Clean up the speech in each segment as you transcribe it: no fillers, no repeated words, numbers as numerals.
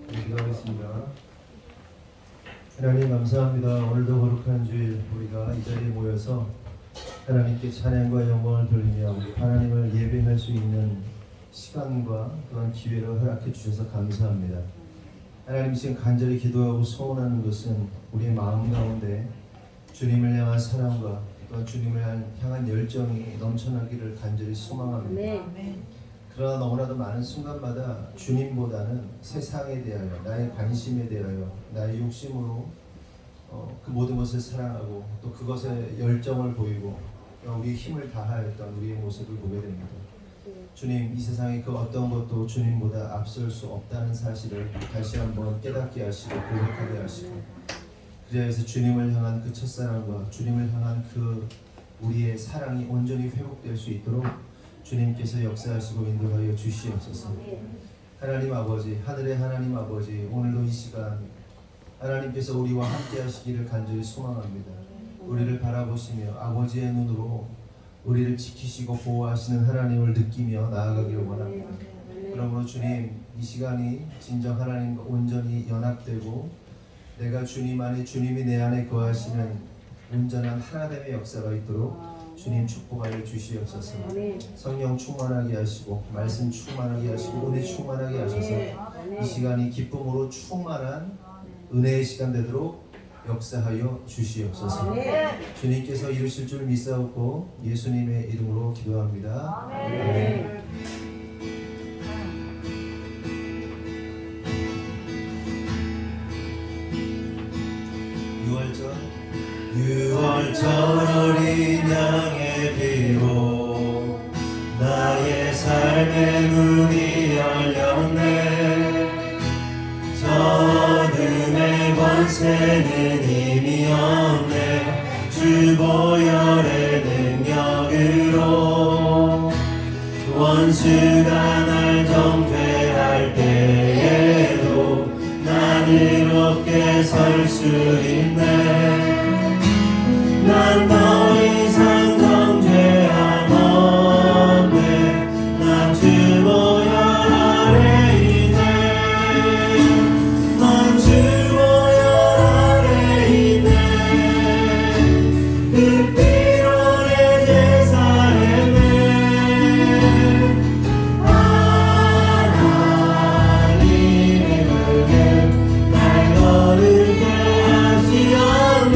기도하겠습니다. 하나님 감사합니다. 오늘도 거룩한 주일 우리가 이 자리에 모여서 하나님께 찬양과 영광을 돌리며 우리 하나님을 예배할 수 있는 시간과 또한 기회를 허락해 주셔서 감사합니다. 하나님, 지금 간절히 기도하고 소원하는 것은 우리의 마음 가운데 주님을 향한 사랑과 또한 주님을 향한 열정이 넘쳐나기를 간절히 소망합니다. 네. 그러나 너무나도 많은 순간마다 주님보다는 세상에 대하여, 나의 관심에 대하여, 나의 욕심으로 그 모든 것을 사랑하고 또 그것에 열정을 보이고 우리의 힘을 다하였던 우리의 모습을 보게 됩니다. 주님, 이 세상의 그 어떤 것도 주님보다 앞설 수 없다는 사실을 다시 한번 깨닫게 하시고 고백하게 하시고, 그래서 주님을 향한 그 첫사랑과 주님을 향한 그 우리의 사랑이 온전히 회복될 수 있도록 주님께서 역사하시고 인도하여 주시옵소서. 하나님 아버지, 하늘의 하나님 아버지, 오늘도 이 시간 하나님께서 우리와 함께 하시기를 간절히 소망합니다. 우리를 바라보시며 아버지의 눈으로 우리를 지키시고 보호하시는 하나님을 느끼며 나아가기를 원합니다. 그러므로 주님, 이 시간이 진정 하나님과 온전히 연합되고 내가 주님 안에, 주님이 내 안에 거하시는 온전한 하나됨의 역사가 있도록 주님 축복하여 주시옵소서. 성령 충만하게 하시고 말씀 충만하게 하시고 은혜 충만하게 하셔서 이 시간이 기쁨으로 충만한 은혜의 시간 되도록 역사하여 주시옵소서. 주님께서 이루실 줄 믿사옵고 예수님의 이름으로 기도합니다. 아멘. 유월절 어린 양의 피로 나의 삶의 문이 열렸네. 저 어둠의 권세는 이미 없네. 주 보혈의 능력으로 원수가 날 정죄할 때에도 난 이롭게 설 수 있네. 난 더 이상 정죄함 없네. 난 주 보혈 아래 있네. 난 주 보혈 아래 있네. 그 피로 내 죄 사했네. 하나님의 은혜 날 거룩게 하시옵소서.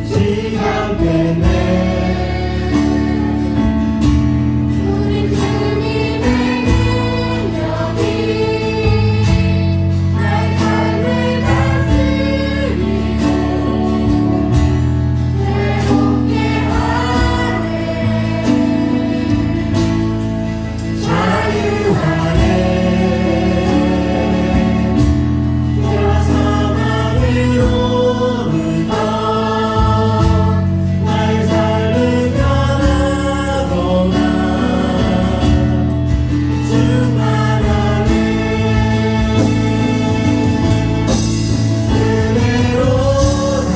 시작됐네. 우리 주님의 능력이 날 삶을 다스리고 새롭게 하네. 자유하네. 죄와 사망으로부터 나의 삶은 변하구나. 충만하네. 은혜로다.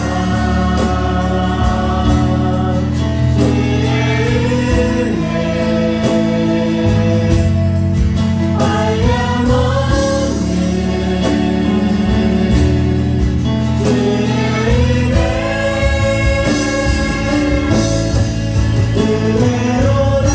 주의 은혜 한량없는 주의 은혜로다.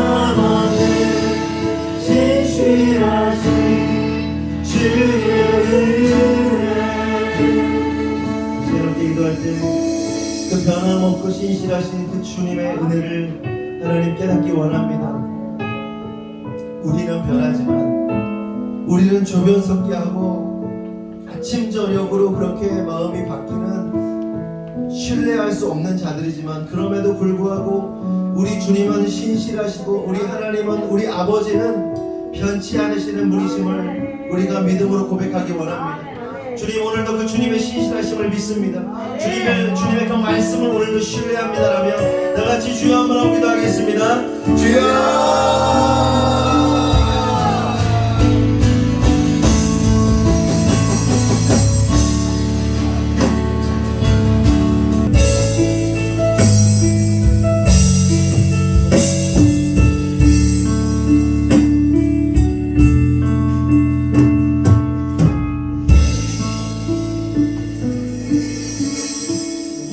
변함없는 신실하신 주의 그 변함없고 신실하신 그 주님의 은혜를 하나님 깨닫기 원합니다. 우리는 변하지만 우리는 조변 섞게 하고 아침 저녁으로 그렇게 마음이 바뀌는 신뢰할 수 없는 자들이지만 그럼에도 불구하고 우리 주님은 신실하시고 우리 하나님은 우리 아버지는 변치 않으시는 분이심을 우리가 믿음으로 고백하기 원합니다. 주님 오늘도 그 주님의 신실하심을 믿습니다. 주님의 그 말씀을 오늘도 신뢰합니다라며 다같이 주여 한번 하고 기도하겠습니다. 주여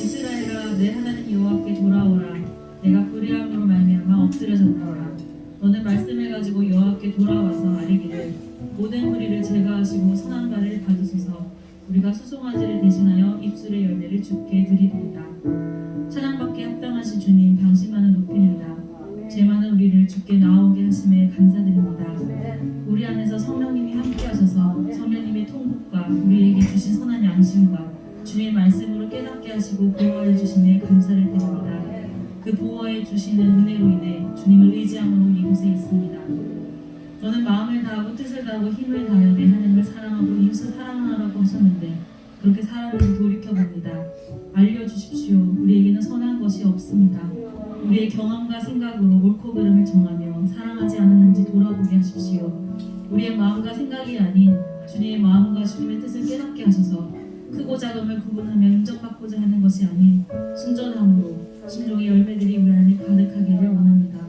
이스라엘아 내 하나님 여호와께 돌아오라. 내가 불의함으로 말미암아 엎드려졌노라. 너는 말씀을 가지고 여호와께 돌아와서 아뢰기를 모든 불의를 제거하시고 선한 발을 받으소서. 우리가 수송아지를 대신하여 입술의 열매를 주께 드리리이다. 찬양받기 합당하신 주님 당신만을 높이리이다. 죄 많은 우리를 주께 나오게 하심에 감사드립니다. 우리 안에서 성령님이 함께하셔서 성령님의 통곡과 우리에게 주신 선한 양심과 주의 말씀으로 깨닫게 하시고 보호해 주심에 감사를 드립니다. 그 보호해 주시는 은혜로 인해 주님을 의지함으로 이곳에 있습니다. 저는 마음을 다하고 뜻을 다하고 힘을 다하여 내 하나님을 사랑하고 이웃을 사랑하라고 하셨는데 그렇게 살았는지 돌이켜봅니다. 알려주십시오. 우리에게는 선한 것이 없습니다. 우리의 경험과 생각으로 옳고 그름을 정하며 사랑하지 않았는지 돌아보게 하십시오. 우리의 마음과 생각이 아닌 주님의 마음과 주님의 뜻을 깨닫게 하셔서 크고 작음을 구분하며 인정받고자 하는 것이 아닌 순전함으로 심령의 열매들이 우리 안에 가득하기를 원합니다.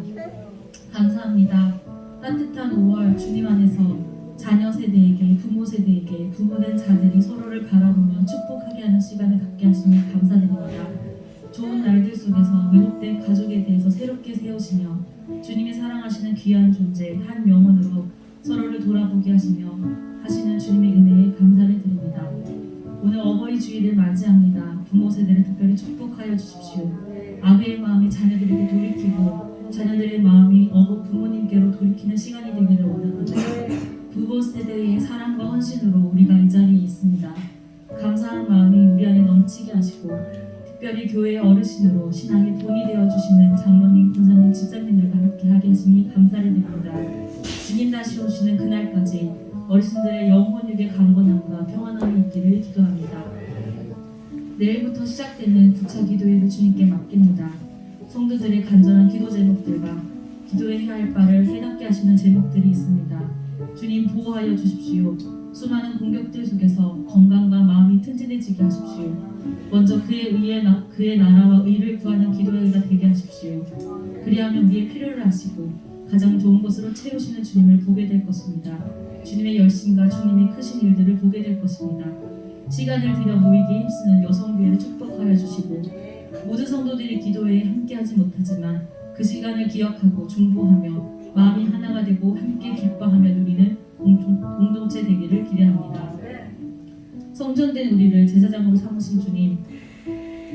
감사합니다. 따뜻한 5월 주님 안에서 자녀 세대에게 부모 세대에게 부모된 자들이 서로를 바라보며 축복하게 하는 시간을 갖게 하시니 감사드립니다. 좋은 날들 속에서 왜곡된 가족에 대해서 새롭게 세우시며 주님이 사랑하시는 귀한 존재 한 영혼으로 서로를 돌아보게 하시며 하시는 주님의 은혜에 감사를 드립니다. 오늘 어버이 주일을 맞이합니다. 부모 세대를 특별히 축복하여 주십시오. 아비의 마음이 자녀들에게 돌이키고 자녀들 하심으로 우리가 이 자리에 있습니다. 감사한 마음이 우리 안에 넘치게 하시고 특별히 교회의 어르신으로 신앙의 본이 되어주시는 장로님, 권사님, 집사님들과 함께 하게 하시니 감사를 드립니다. 주님 다시 오시는 그날까지 어르신들의 영혼육의 강건함과 평안함이 있기를 기도합니다. 내일부터 시작되는 부차 기도회를 주님께 맡깁니다. 성도들의 간절한 기도 제목들과 기도해야 할 바를 깨닫게 하시는 제목들이 있습니다. 주님 보호하여 주십시오. 수많은 공격들 속에서 건강과 마음이 튼튼해지게 하십시오. 먼저 그의 나라와 의를 구하는 기도회가 되게 하십시오. 그리하면 우리의 필요를 아시고 가장 좋은 것으로 채우시는 주님을 보게 될 것입니다. 주님의 열심과 주님의 크신 일들을 보게 될 것입니다. 시간을 들여 모이기에 힘쓰는 여성교회를 축복하여 주시고 모든 성도들이 기도회에 함께하지 못하지만 그 시간을 기억하고 중보하며 마음이 하나가 되고 함께 기뻐하며 누리는 공동체 되기를 기대합니다. 성전된 우리를 제사장으로 삼으신 주님,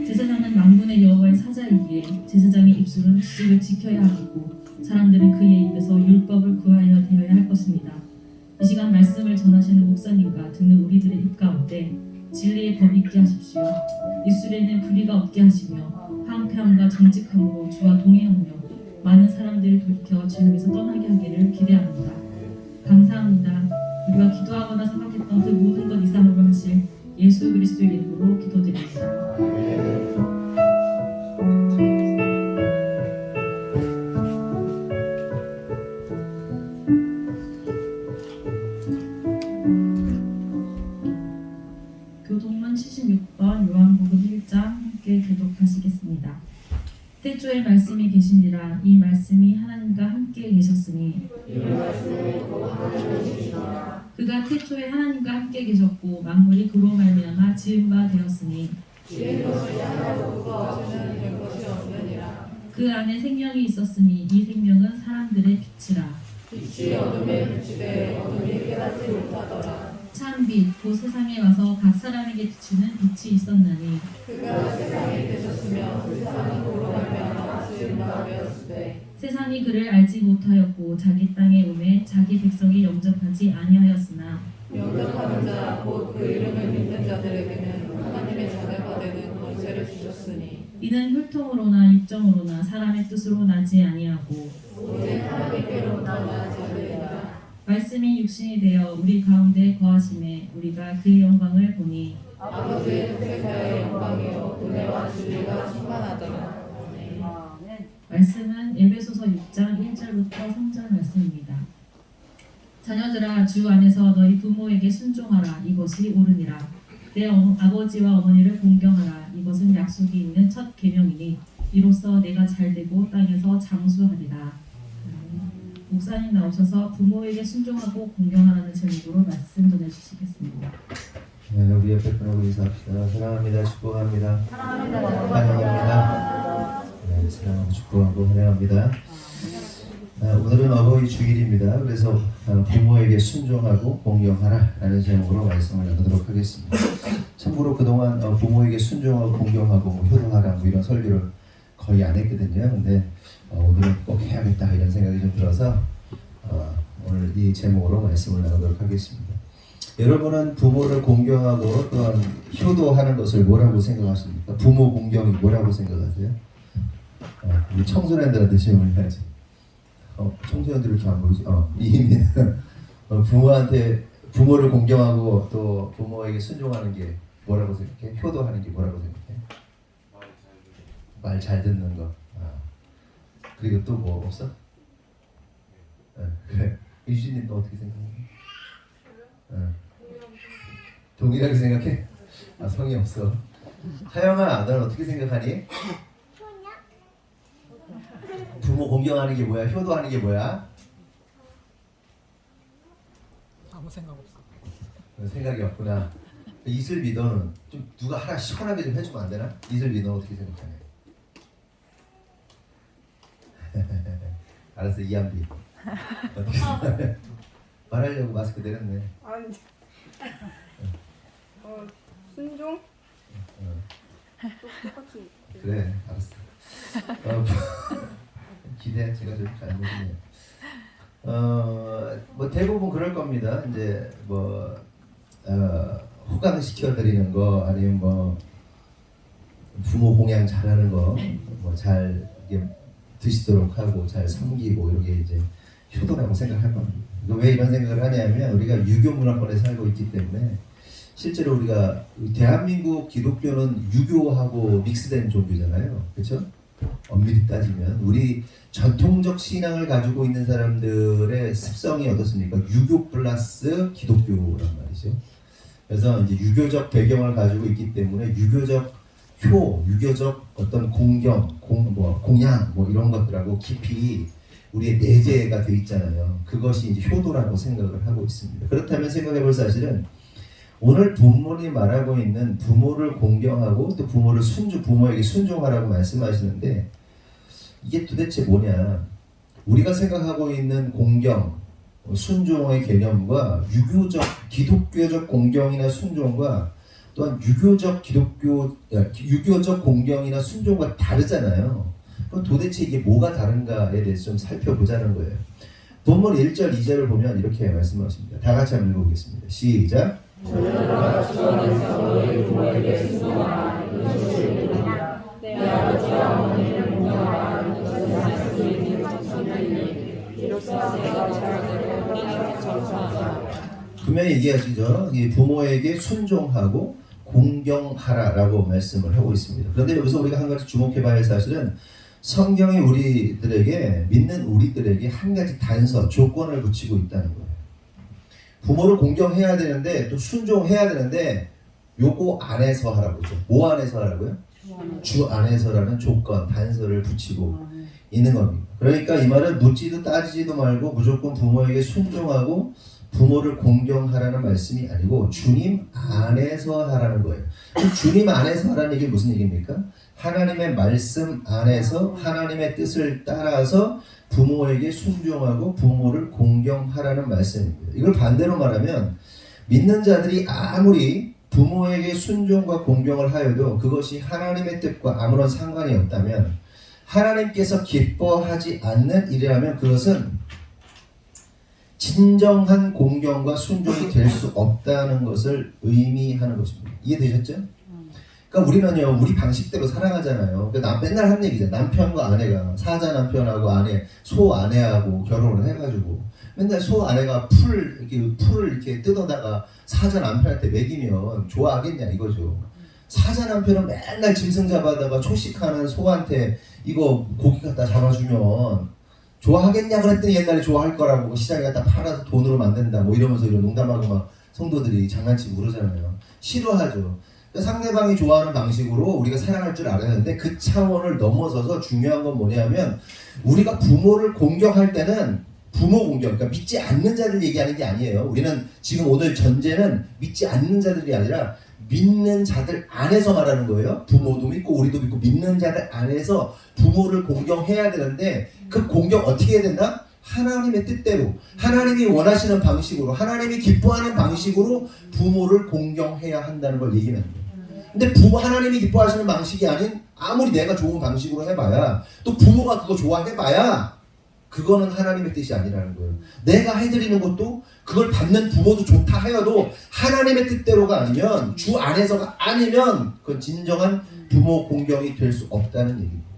제사장은 만군의 여호와의 사자이기에 제사장의 입술은 지식을 지켜야 하고 사람들은 그의 입에서 율법을 구하여 되어야 할 것입니다. 이 시간 말씀을 전하시는 목사님과 듣는 우리들의 입 가운데 진리의 법이 있게 하십시오. 입술에는 불의가 없게 하시며 황폐함과 정직함으로 주와 동행하며 많은 사람들을 돌이켜 주를 위해서 떠나게 하기를 기대합니다. 감사합니다. 우리가 기도하거나 생각했던 그 모든 것 이상으로 하실 예수 그리스도의 이름으로 기도드립니다. 교동문 76번 요한복음 1장 함께 교독하시겠습니다. 태초에 말씀이 계시니라. 이 말씀이 하나님과 함께 계셨으니 그가 태초에 하나님과 함께 계셨고 만물이 그로 말미암아 지은 바 되었으니 그 안에 생명이 있었으니 이 생명은 사람들의 빛이라. 빛이 어둠에 비추되 어둠이 깨닫지 못하더라. 참 빛, 곧 세상에 와서 각 사람에게 비추는 빛이 있었나니 그가 세상에 계셨으며 세상은 그로 말미암아 지은 바 되었으되 세상이 그를 알지 못하였고 자기 땅에 오매 자기 백성이 영접하지 아니하였으나 영접하는 자 곧 그 이름을 믿는 자들에게는 하나님의 자녀가 되는 권세를 주셨으니 이는 혈통으로나 육정으로나 사람의 뜻으로 나지 아니하고 오직 하나님께로 나와 자들이라. 말씀이 육신이 되어 우리 가운데 거하심에 우리가 그 영광을 보니 아버지의 독생자의 영광이요 은혜와 진리가 충만하더라. 말씀은 에베소서 6장 1절부터 3절 말씀입니다. 자녀들아 주 안에서 너희 부모에게 순종하라. 이것이 옳으니라. 내 아버지와 어머니를 공경하라. 이것은 약속이 있는 첫 계명이니 이로써 내가 잘되고 땅에서 장수하리라. 목사님 나오셔서 부모에게 순종하고 공경하라는 제목으로 말씀 전해주시겠습니다. 네, 우리 옆에 분하고 인사합시다. 사랑합니다. 축복합니다. 환영합니다. 네, 사랑하고 축복하고 환영합니다. 오늘은 어버이 주일입니다. 그래서 부모에게 순종하고 공경하라 라는 제목으로 말씀을 나누도록 하겠습니다. 참고로 그동안 부모에게 순종하고 공경하고 효도하라 이런 설교를 거의 안 했거든요. 근데 오늘은 꼭 해야겠다 이런 생각이 좀 들어서 오늘 이 제목으로 말씀을 나누도록 하겠습니다. 여러분은 부모를 공경하고 또한 효도하는 것을 뭐라고 생각하십니까? 부모 공경이 뭐라고 생각하세요? 우리 청소년들한테 질문해야지. 청소년들 이렇게 안 보이지? 이미 부모를 공경하고 또 부모에게 순종하는 게 뭐라고 생각해? 효도하는 게 뭐라고 생각해? 말 잘 듣는 거. 그리고 또 뭐 없어? 그래. 유진이 너 어떻게 생각해? 동일하게 생각해? 성이 없어. 하영아, 넌 어떻게 생각하니? 부모 공경하는 게 뭐야? 효도하는 게 뭐야? 아무 생각 없어. 생각이 없구나. 이슬비 너는 좀 누가 하나 시원하게 좀 해주면 안 되나? 이슬비 너 어떻게 생각하냐? 알았어, 이한비. 말하려고 마스크 내렸네. 아니, 순종? 똑같이. 그래, 알았어. 기대 제가 좀 잘못이네요. 뭐 대부분 그럴 겁니다. 이제 뭐 호강시켜 드리는 거 아니면 뭐 부모 공양 잘하는 거 뭐 잘 드시도록 하고 잘 섬기고 이렇게 이제 효도라고 생각할 겁니다. 왜 이런 생각을 하냐면 우리가 유교 문화권에 살고 있기 때문에 실제로 우리가 대한민국 기독교는 유교하고 믹스된 종교잖아요. 그렇죠? 엄밀히 따지면 우리 전통적 신앙을 가지고 있는 사람들의 습성이 어떻습니까? 유교 플러스 기독교란 말이죠. 그래서 이제 유교적 배경을 가지고 있기 때문에 유교적 유교적 어떤 공경, 공양 뭐 이런 것들하고 깊이 우리의 내재가 돼 있잖아요. 그것이 이제 효도라고 생각을 하고 있습니다. 그렇다면 생각해볼 사실은 오늘 본문이 말하고 있는 부모를 공경하고 또 부모에게 순종하라고 말씀하시는데 이게 도대체 뭐냐? 우리가 생각하고 있는 공경, 순종의 개념과 기독교적 공경이나 순종과 또한 유교적 공경이나 순종과 다르잖아요. 그럼 도대체 이게 뭐가 다른가에 대해서 좀 살펴보자는 거예요. 본문 1절, 2절을 보면 이렇게 말씀하십니다. 다 같이 한번 읽어보겠습니다. 시작. 저녁과 주원에서 너희 부모에게 순종하라. 내 아버지와 어머니를 공경하라. 이것은 말씀이 있는 천천히니 비로소 내가 잘되고 너희를 전수하라. 분명히 얘기하시죠. 부모에게 순종하고 공경하라라고 말씀을 하고 있습니다. 그런데 여기서 우리가 한 가지 주목해봐야 할 사실은 성경이 믿는 우리들에게 한 가지 단서, 조건을 붙이고 있다는 거예요. 부모를 공경해야 되는데 또 순종해야 되는데 요거 안에서 하라고죠. 뭐 안에서 하라고요? 주 안에서라는 조건, 단서를 붙이고 있는 겁니다. 그러니까 이 말은 묻지도 따지지도 말고 무조건 부모에게 순종하고 부모를 공경하라는 말씀이 아니고 주님 안에서 하라는 거예요. 주님 안에서 하라는 얘기는 무슨 얘기입니까? 하나님의 말씀 안에서 하나님의 뜻을 따라서 부모에게 순종하고 부모를 공경하라는 말씀입니다. 이걸 반대로 말하면 믿는 자들이 아무리 부모에게 순종과 공경을 하여도 그것이 하나님의 뜻과 아무런 상관이 없다면 하나님께서 기뻐하지 않는 일이라면 그것은 진정한 공경과 순종이 될 수 없다는 것을 의미하는 것입니다. 이해되셨죠? 그러니까 우리는요, 우리 방식대로 살아가잖아요. 그러니까 맨날 한 얘기죠. 남편과 아내가 사자 남편하고 소 아내하고 결혼을 해가지고 맨날 소 아내가 풀을 이렇게 뜯어다가 사자 남편한테 먹이면 좋아하겠냐 이거죠. 사자 남편은 맨날 짐승 잡아다가 초식하는 소한테 이거 고기 갖다 잡아주면 좋아하겠냐 그랬더니 옛날에 좋아할 거라고 시장에 갖다 팔아서 돈으로 만든다 뭐 이러면서 이런 농담하고 막 성도들이 장난치고 그러잖아요. 싫어하죠. 그러니까 상대방이 좋아하는 방식으로 우리가 사랑할 줄 알았는데 그 차원을 넘어서서 중요한 건 뭐냐면 우리가 부모를 공경할 때는 부모 공경, 그러니까 믿지 않는 자들 얘기하는 게 아니에요. 우리는 지금 오늘 전제는 믿지 않는 자들이 아니라 믿는 자들 안에서 말하는 거예요. 부모도 믿고 우리도 믿고 믿는 자들 안에서 부모를 공경해야 되는데 그 공경 어떻게 해야 된다? 하나님의 뜻대로 하나님이 원하시는 방식으로 하나님이 기뻐하는 방식으로 부모를 공경해야 한다는 걸 얘기하는 거예요. 근데 하나님이 기뻐하시는 방식이 아닌 아무리 내가 좋은 방식으로 해봐야 또 부모가 그거 좋아해봐야 그거는 하나님의 뜻이 아니라는 거예요. 내가 해드리는 것도 그걸 받는 부모도 좋다 하여도 하나님의 뜻대로가 아니면 주 안에서가 아니면 그건 진정한 부모 공경이 될 수 없다는 얘기입니다.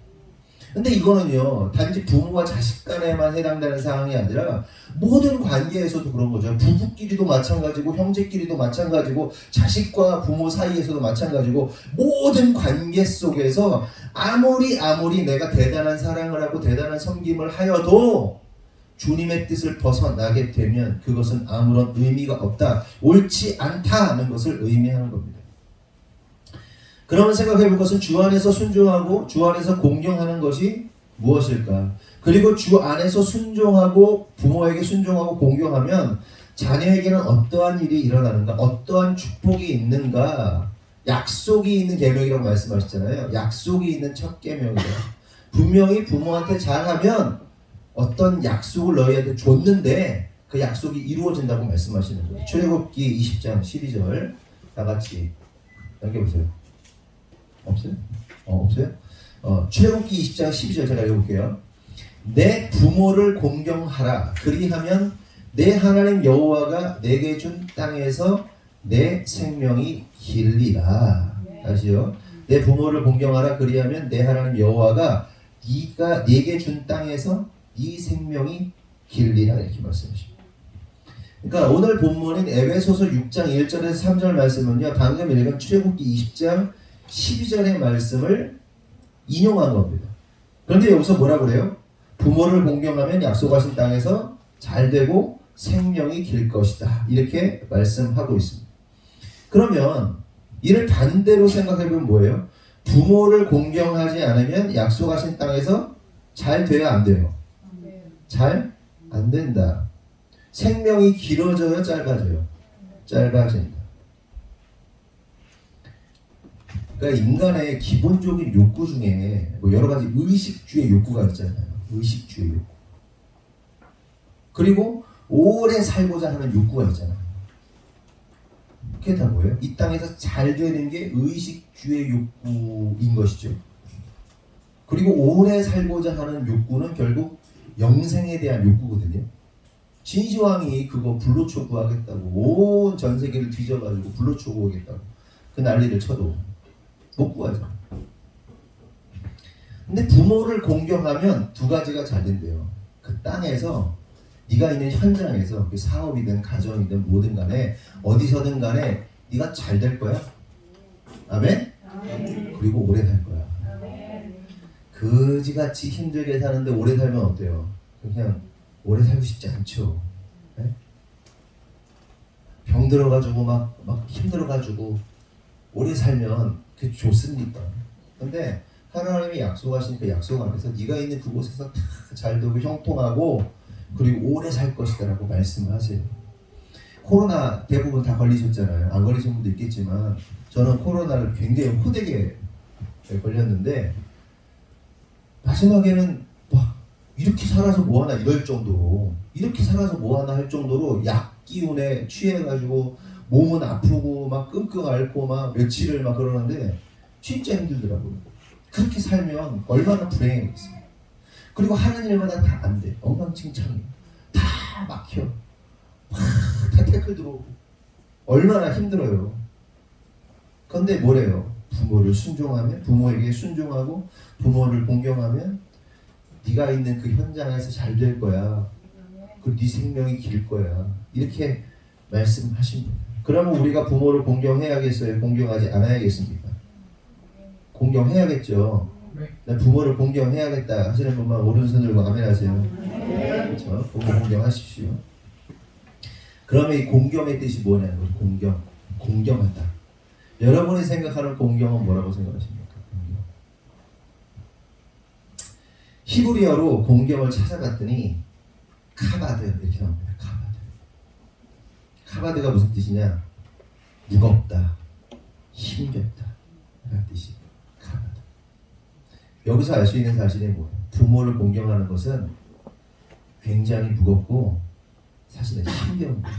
근데 이거는요 단지 부모와 자식 간에만 해당되는 상황이 아니라 모든 관계에서도 그런 거죠. 부부끼리도 마찬가지고 형제끼리도 마찬가지고 자식과 부모 사이에서도 마찬가지고 모든 관계 속에서 아무리 내가 대단한 사랑을 하고 대단한 섬김을 하여도 주님의 뜻을 벗어나게 되면 그것은 아무런 의미가 없다, 옳지 않다는 것을 의미하는 겁니다. 그러면 생각해 볼 것은 주 안에서 순종하고 주 안에서 공경하는 것이 무엇일까? 그리고 주 안에서 순종하고 부모에게 순종하고 공경하면 자녀에게는 어떠한 일이 일어나는가? 어떠한 축복이 있는가? 약속이 있는 계명이라고 말씀하셨잖아요. 약속이 있는 첫 계명이에요. 분명히 부모한테 잘하면 어떤 약속을 너희한테 줬는데 그 약속이 이루어진다고 말씀하시는 거예요. 출애굽기 20장 12절 다 같이 넘겨보세요. 없어요? 없어요? 출애굽기 20장 12절 제가 읽어볼게요. 내 부모를 공경하라. 그리하면 내 하나님 여호와가 내게 준 땅에서 내 생명이 길리라. 다시요. 내 부모를 공경하라. 그리하면 내 하나님 여호와가 네가 네게 준 땅에서 네 생명이 길리라. 이렇게 말씀하십니다. 그러니까 오늘 본문인 에베소서 6장 1절에서 3절 말씀은요, 방금 읽은 출애굽기 20장 12절의 말씀을 인용한 겁니다. 그런데 여기서 뭐라 그래요? 부모를 공경하면 약속하신 땅에서 잘되고 생명이 길 것이다. 이렇게 말씀하고 있습니다. 그러면 이를 반대로 생각해보면 뭐예요? 부모를 공경하지 않으면 약속하신 땅에서 잘 돼야 안 돼요? 잘 안 된다. 생명이 길어져요? 짧아져요? 짧아진다. 그러니까 인간의 기본적인 욕구 중에 뭐 여러 가지 의식주의 욕구가 있잖아요. 의식주의 욕구. 그리고 오래 살고자 하는 욕구가 있잖아요. 그게 다 뭐예요? 이 땅에서 잘 되는 게 의식주의 욕구인 것이죠. 그리고 오래 살고자 하는 욕구는 결국 영생에 대한 욕구거든요. 진시황이 그거 불로초구하겠다고 온 전 세계를 뒤져가지고 불로초구하겠다고 그 난리를 쳐도 못 구하죠. 근데 부모를 공경하면 두 가지가 잘 된대요. 그 땅에서 네가 있는 현장에서 그 사업이든 가정이든 뭐든 간에 어디서든 간에 네가 잘 될 거야. 아멘? 그리고 오래 살 거야. 그지같이 힘들게 사는데 오래 살면 어때요? 그냥 오래 살고 싶지 않죠. 네? 병 들어가지고 막 힘들어가지고 오래 살면 그게 좋습니까? 근데 하나님이 약속하신 그 약속 안에서 네가 있는 그곳에서 다 잘 되고 형통하고 그리고 오래 살 것이다라고 말씀하세요. 코로나 대부분 다 걸리셨잖아요. 안 걸리신 분도 있겠지만 저는 코로나를 굉장히 호되게 걸렸는데 마지막에는 막 이렇게 살아서 뭐하나 이럴 정도로 이렇게 살아서 뭐하나 할 정도로 약 기운에 취해가지고 몸은 아프고 막 끙끙 앓고 막 며칠을 막 그러는데 진짜 힘들더라고요. 그렇게 살면 얼마나 불행했겠어요. 그리고 하는 일마다 다 안 돼. 엉망진창이에요. 다 막혀. 다 태클 들어오고 얼마나 힘들어요. 그런데 뭐래요? 부모를 순종하면 부모에게 순종하고 부모를 공경하면 네가 있는 그 현장에서 잘 될 거야. 그 네 생명이 길 거야. 이렇게 말씀하신 거예요. 그러면 우리가 부모를 공경해야겠어요? 공경하지 않아야겠습니까? 공경해야겠죠. 나 부모를 공경해야겠다 하시는 분만 오른손으로 아멘 하세요. 그렇죠? 부모 공경하십시오. 그러면 이 공경의 뜻이 뭐냐는 거죠. 공경하다. 여러분이 생각하는 공경은 뭐라고 생각하십니까? 공경. 히브리어로 공경을 찾아봤더니 카바드 이렇게 나옵니다. 카바드가 무슨 뜻이냐? 무겁다, 힘겹다 라는 뜻이에요. 카바드. 여기서 알 수 있는 사실이 뭐예요? 부모를 공경하는 것은 굉장히 무겁고 사실은 힘겨운 거예요.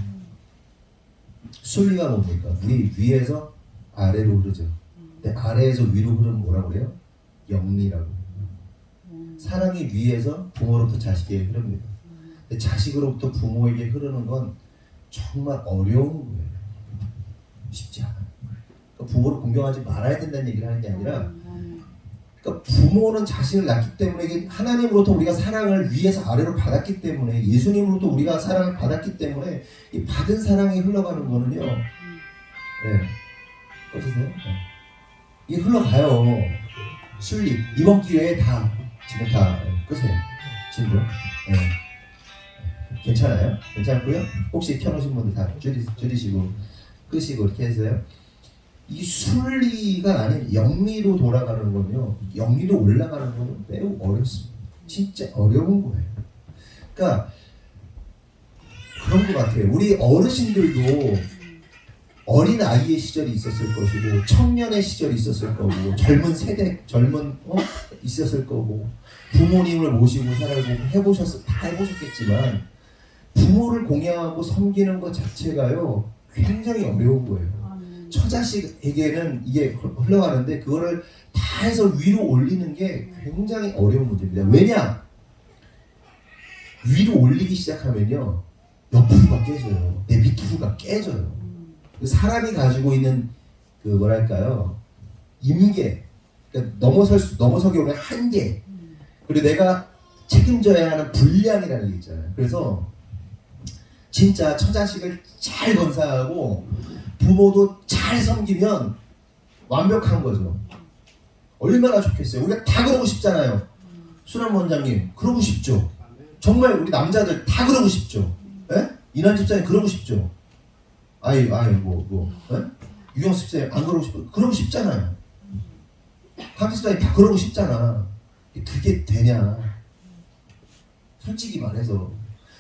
순리가 뭡니까? 물이 위에서 아래로 흐르죠. 근데 아래에서 위로 흐르면 뭐라고 그래요? 영리라고. 사랑이 위에서 부모로부터 자식에게 흐릅니다. 근데 자식으로부터 부모에게 흐르는 건 정말 어려운 거예요. 쉽지 않아요. 그러니까 부모를 공경하지 말아야 된다는 얘기를 하는 게 아니라 그러니까 부모는 자식을 낳기 때문에 이게 하나님으로부터 우리가 사랑을 위에서 아래로 받았기 때문에 예수님으로부터 우리가 사랑을 받았기 때문에 이 받은 사랑이 흘러가는 거는요. 네. 꺼주세요. 네. 이게 흘러가요. 순리. 이번 기회에 지금 다 끄세요. 친구. 네. 괜찮아요? 괜찮고요? 혹시 켜놓으신 분들 다 줄이시고 끄시고 이렇게 해서요. 이 순리가 아닌 영리로 돌아가는 거는요. 영리로 올라가는 거는 매우 어렵습니다. 진짜 어려운 거예요. 그러니까 그런 것 같아요. 우리 어르신들도 어린 아이의 시절이 있었을 것이고 청년의 시절이 있었을 거고 젊은 세대 있었을 거고 부모님을 모시고 살고 다 해보셨겠지만 부모를 공양하고 섬기는 것 자체가요 굉장히 어려운 거예요. 처자식에게는 이게 흘러가는데 그거를 다 해서 위로 올리는 게 굉장히 어려운 문제입니다. 왜냐? 위로 올리기 시작하면요 옆으로가 깨져요. 내 밑으로가 깨져요. 사람이 가지고 있는 그 뭐랄까요 임계, 그러니까 넘어서기 어려운 한계, 그리고 내가 책임져야 하는 분량이라는 게 있잖아요. 그래서 진짜 처자식을 잘 건사하고 부모도 잘 섬기면 완벽한 거죠. 얼마나 좋겠어요. 우리가 다 그러고 싶잖아요. 수남 원장님 그러고 싶죠. 정말 우리 남자들 다 그러고 싶죠. 예? 이난 집사님 그러고 싶죠. 유경수 집사님 안 그러고 싶어? 그러고 싶잖아요. 강 집사님 다 그러고 싶잖아. 그게 되냐? 솔직히 말해서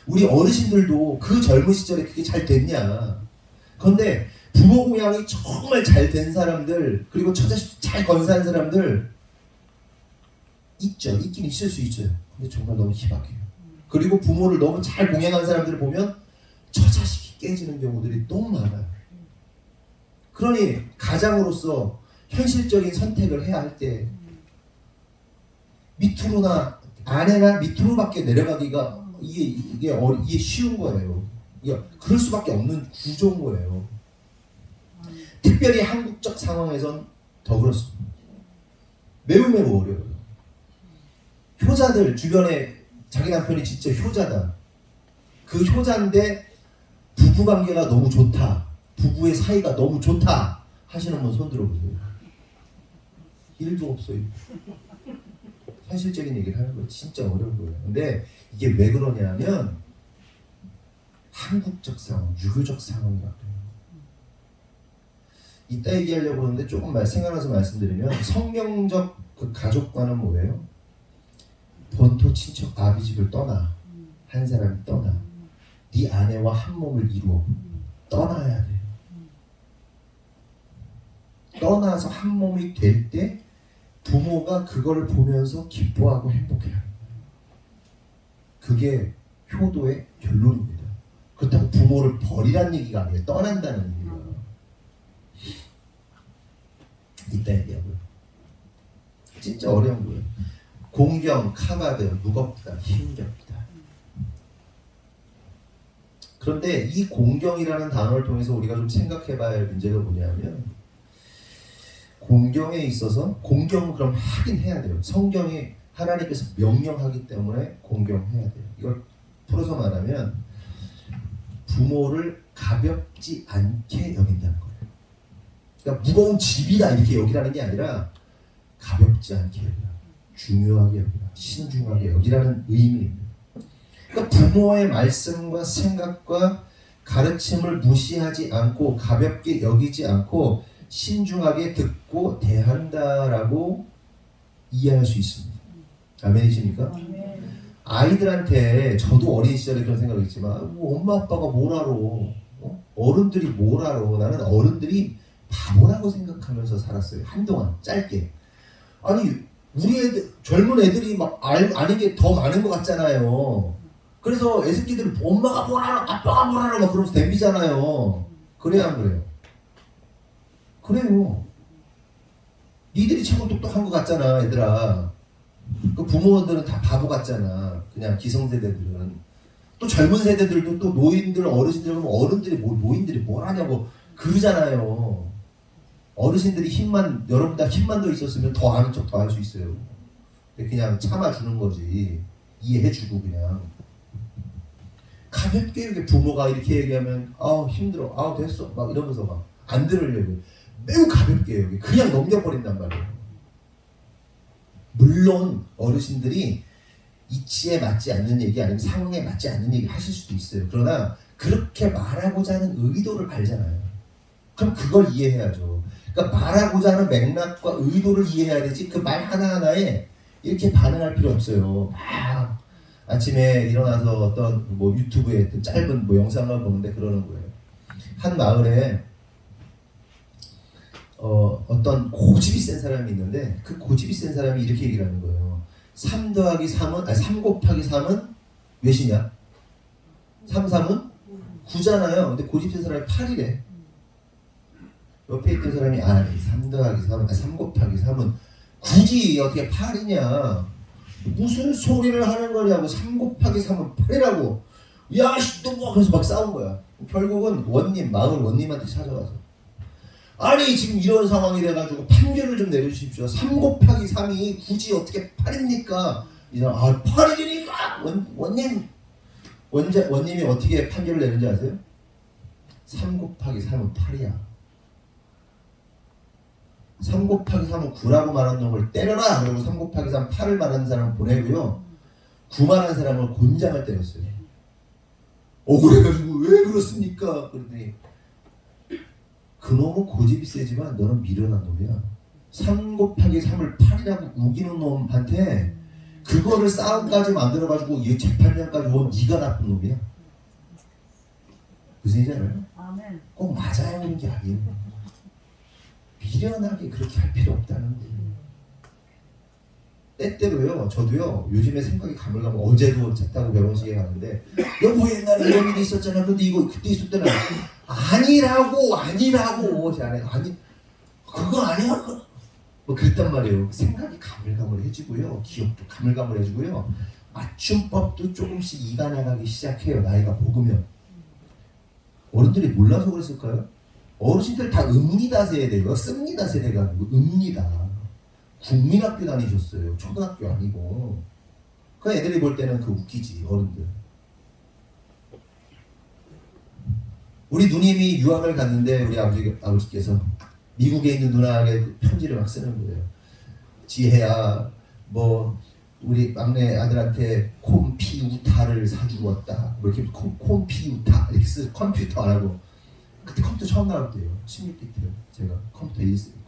우리 어르신들도 그 젊은 시절에 그게 잘 됐냐? 그런데 부모 고향이 정말 잘 된 사람들, 그리고 처자식 잘 건사한 사람들 있죠. 있긴 있을 수 있죠. 근데 정말 너무 희박해요. 그리고 부모를 너무 잘 봉양한 사람들을 보면 처자식이 깨지는 경우들이 너무 많아요. 그러니 가장으로서 현실적인 선택을 해야 할 때 밑으로나 아내나 밑으로밖에 내려가기가 이게 쉬운 거예요. 그럴 수밖에 없는 구조인 거예요. 특별히 한국적 상황에선 더 그렇습니다. 매우 어려워요. 효자들 주변에 자기 남편이 진짜 효자다. 그 효자인데 부부관계가 너무 좋다. 부부의 사이가 너무 좋다 하시는 분 손 들어보세요. 1도 없어요. 현실적인 얘기를 하는 거 진짜 어려운 거예요. 근데 이게 왜 그러냐면 한국적 상황, 유교적 상황이라고. 이따 얘기하려고 하는데 조금 생각나서 말씀드리면 성경적 그 가족관은 뭐예요? 본토 친척 아비 집을 떠나, 한 사람이 떠나 네 아내와 한 몸을 이루어 떠나야 돼요. 떠나서 한 몸이 될 때 부모가 그걸 보면서 기뻐하고 행복해요. 그게 효도의 결론입니다. 그렇다고 부모를 버리라는 얘기가 아니에요. 떠난다는 얘기예요. 이따 얘기하고요. 진짜 어려운 거예요. 공경, 카바드, 무겁다, 힘겹다. 그런데 이 공경이라는 단어를 통해서 우리가 좀 생각해봐야 할 문제가 뭐냐면 공경에 있어서 공경은 그럼 하긴 해야 돼요. 성경이 하나님께서 명령하기 때문에 공경해야 돼요. 이걸 풀어서 말하면 부모를 가볍지 않게 여긴다는 거예요. 그러니까 무거운 집이다 이렇게 여기라는 게 아니라 가볍지 않게 여기라, 중요하게 여기라, 신중하게 여기라는 의미입니다. 그러니까 부모의 말씀과 생각과 가르침을 무시하지 않고 가볍게 여기지 않고 신중하게 듣고 대한다라고 이해할 수 있습니다. 아멘이십니까? 아이들한테 저도 어린 시절에 그런 생각을 했지만 뭐 엄마 아빠가 뭘 알아? 어른들이 뭘 알아? 나는 어른들이 바보라고 생각하면서 살았어요. 한동안 짧게. 아니 우리 애들 젊은 애들이 막 아는 게 더 많은 것 같잖아요. 그래서 애새끼들 엄마가 뭘 알아? 아빠가 뭘 알아? 막 그러면서 덤비잖아요. 그래야 안 그래요? 그래요. 니들이 최고 똑똑한 것 같잖아, 얘들아. 그 부모들은 다 바보 같잖아. 그냥 기성세대들은. 또 젊은 세대들도 또 노인들, 어르신들 보면 어른들이 노인들이 뭘 하냐고 그러잖아요. 어르신들이 여러분들 힘만 더 있었으면 더 아는 척 더 할 수 있어요. 그냥 참아주는 거지. 이해해주고 그냥. 가볍게 이렇게 부모가 이렇게 얘기하면 힘들어. 됐어. 막 이러면서 막 안 들으려고. 매우 가볍게 여기 그냥 넘겨버린단 말이에요. 물론 어르신들이 이치에 맞지 않는 얘기 아니면 상황에 맞지 않는 얘기 하실 수도 있어요. 그러나 그렇게 말하고자 하는 의도를 알잖아요. 그럼 그걸 이해해야죠. 그러니까 말하고자 하는 맥락과 의도를 이해해야 되지 그 말 하나하나에 이렇게 반응할 필요 없어요. 아침에 일어나서 어떤 유튜브에 짧은 영상을 보는데 그러는 거예요. 한 마을에 어떤 고집이 센 사람이 있는데 그 고집이 센 사람이 이렇게 얘기를 하는 거예요. 3 곱하기 3은 몇이냐? 3, 3은 9잖아요. 근데 고집 센 사람이 8이래. 옆에 있던 사람이 3 더하기 3은 3 곱하기 3은 굳이 어떻게 8이냐? 무슨 소리를 하는 거냐고. 3 곱하기 3은 8이라고. 야씨 또 뭐 그래서 막 싸운 거야. 결국은 마을 원님한테 찾아가서 아니 지금 이런 상황이 돼가지고 판결을 좀 내려주십시오. 3 곱하기 3이 굳이 어떻게 8입니까? 이 사람 8이니까 원님이 어떻게 판결을 내는지 아세요? 3 곱하기 3은 8이야. 3 곱하기 3은 9라고 말한 놈을 때려라. 그리고 3 곱하기 3 8을 말하는 사람을 보내고요. 9 말한 사람을 곤장을 때렸어요. 억울해가지고 왜 그렇습니까? 그러더니 그놈은 고집이 세지만 너는 미련한 놈이야. 3 곱하기 3을 8이라고 우기는 놈한테 그거를 싸움까지 만들어가지고 이 재판장까지 온 네가 나쁜 놈이야. 무슨 얘기지 않아요? 꼭 맞아야 하는 게 아니에요. 미련하게 그렇게 할 필요 없다는 거예요. 때때로요, 저도요, 요즘에 생각이 가물가물. 어제도 차 타고 결혼식에 갔는데 여보 옛날에 이런 일이 있었잖아. 근데 이거 그때 있었잖아. 아니라고 제 아내가 아니 그거 아니야. 뭐 그랬단 말이에요. 생각이 가물가물해지고요, 기억도 가물가물해지고요, 맞춤법도 조금씩 이가 나가기 시작해요. 나이가 먹으면. 어른들이 몰라서 그랬을까요? 어르신들 다 읍니다 세대가 씁니다 세대가 아니고 읍니다. 국민학교 다니셨어요. 초등학교 아니고. 그 애들이 볼 때는 그 웃기지 어른들. 우리 누님이 유학을 갔는데 우리 아버지께서 미국에 있는 누나에게 편지를 막 쓰는 거예요. 지혜야, 뭐 우리 막내 아들한테 콤피우타를 사주었다. 뭐 이렇게 콤피우타 이렇게 컴퓨터 안 하고. 그때 컴퓨터 처음 나올 때요. 16비트. 제가 컴퓨터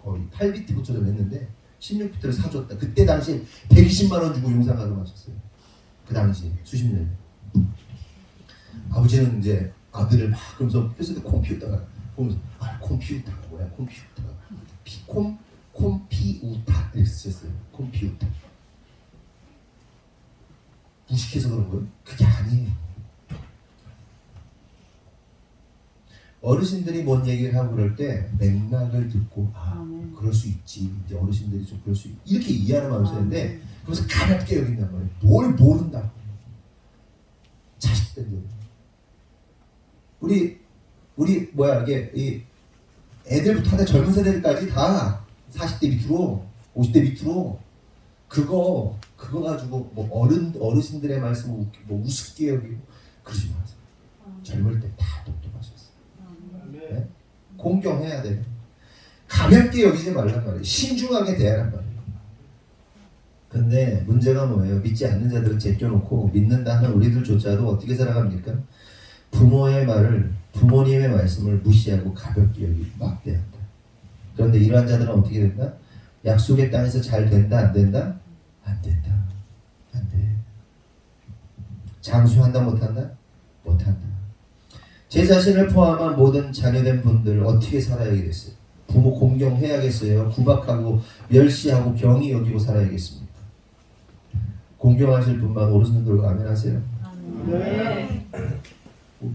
거의 8비트부터 좀 했는데 16비트를 사줬다. 그때 당시 120만 원 주고 용산 가서 마셨어요. 그 당시 수십 년. 아버지는 이제 아들을 막 그러면서 했을 때 컴퓨터가 보면서 컴퓨터가 뭐야? 컴퓨터가 콤피우타 이렇게 쓰셨어요. 컴퓨터. 무식해서 그런 거예요? 그게 아니에요. 어르신들이 뭔 얘기를 하고 그럴 때 맥락을 듣고 그럴 수 있지. 이제 어르신들이 좀 그럴 수 있지. 이렇게 이해하는 마음이 있었는데 그러면서 가볍게 여긴단 말이에요. 뭘 모른다고. 자식들. 우리 뭐야 이게 이 애들부터 하다 젊은 세대들까지 다 40대 밑으로 50대 밑으로 그거 가지고 뭐 어르신들의 말씀을 뭐 우습게 여기고 그러지 마세요. 젊을 때 다 똑똑하셨어요. 네? 공경해야 돼요. 가볍게 여기지 말란 말이에요. 신중하게 대하란 말이에요. 근데 문제가 뭐예요? 믿지 않는 자들은 제껴놓고 믿는다 하는 우리들조차도 어떻게 살아갑니까? 부모의 말을, 부모님의 말씀을 무시하고 가볍게 여기고 막대한다. 그런데 이러한 자들은 어떻게 된다? 약속의 땅에서 잘 된다? 안 된다? 안 된다. 안 돼. 장수한다? 못한다? 못한다. 제 자신을 포함한 모든 자녀된 분들 어떻게 살아야겠어요? 부모 공경해야겠어요? 구박하고 멸시하고 경히 여기고 살아야겠습니까? 공경하실 분만 어르신들과 아멘 하세요. 네.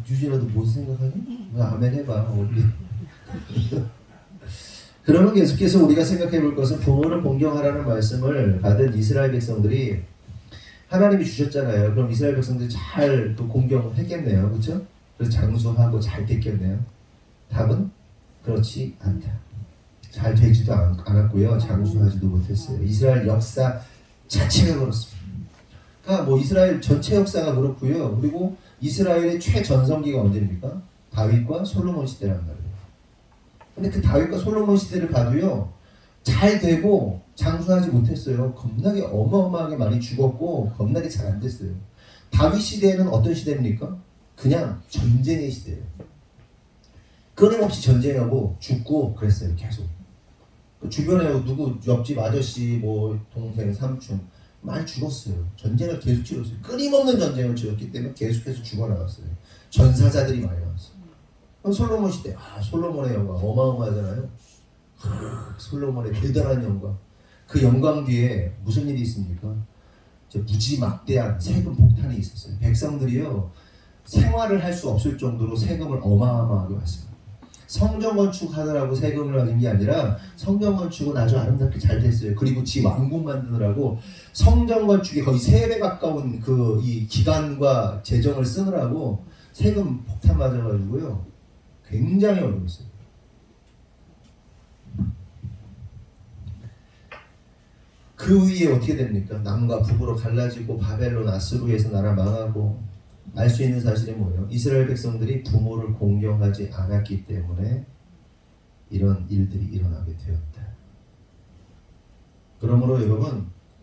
유진아도 무슨 생각하니? 아멘 해봐. 그러면 계속해서 우리가 생각해 볼 것은 부모를 공경하라는 말씀을 받은 이스라엘 백성들이 하나님이 주셨잖아요. 그럼 이스라엘 백성들이 잘 또 공경했겠네요. 그렇죠? 그래서 장수하고 잘 됐겠네요. 답은 그렇지 않다. 잘 되지도 않았고요. 장수하지도 못했어요. 이스라엘 역사 자체가 그렇습니다. 그러니까 뭐 이스라엘 전체 역사가 그렇고요. 그리고 이스라엘의 최전성기가 언제입니까? 다윗과 솔로몬 시대란 말이에요. 근데 그 다윗과 솔로몬 시대를 봐도요, 잘 되고 장수하지 못했어요. 겁나게 어마어마하게 많이 죽었고 겁나게 잘 안 됐어요. 다윗 시대에는 어떤 시대입니까? 그냥 전쟁의 시대예요. 끊임없이 전쟁하고 죽고 그랬어요. 계속. 주변에 누구 옆집 아저씨, 뭐 동생, 삼촌 많이 죽었어요. 전쟁을 계속 치렀어요. 끊임없는 전쟁을 치렀기 때문에 계속해서 죽어나갔어요. 전사자들이 많이 나왔어요. 그럼 솔로몬 시대, 솔로몬의 영광 어마어마하잖아요. 솔로몬의 대단한 영광. 그 영광 뒤에 무슨 일이 있습니까? 무지 막대한 세금 폭탄이 있었어요. 백성들이요, 생활을 할 수 없을 정도로 세금을 어마어마하게 받습니다. 성전 건축하느라고 세금을 받은 게 아니라 성전 건축은 아주 아름답게 잘 됐어요. 그리고 지 왕궁 만드느라고 성전 건축에 거의 3배 가까운 그 이 기간과 재정을 쓰느라고 세금 폭탄 맞아가지고요. 굉장히 어려웠어요. 그 위에 어떻게 됩니까? 남과 북으로 갈라지고 바벨론 아수르에서 나라 망하고 알 수 있는 사실이 뭐예요? 이스라엘 백성들이 부모를 공경하지 않았기 때문에 이런 일들이 일어나게 되었다. 그러므로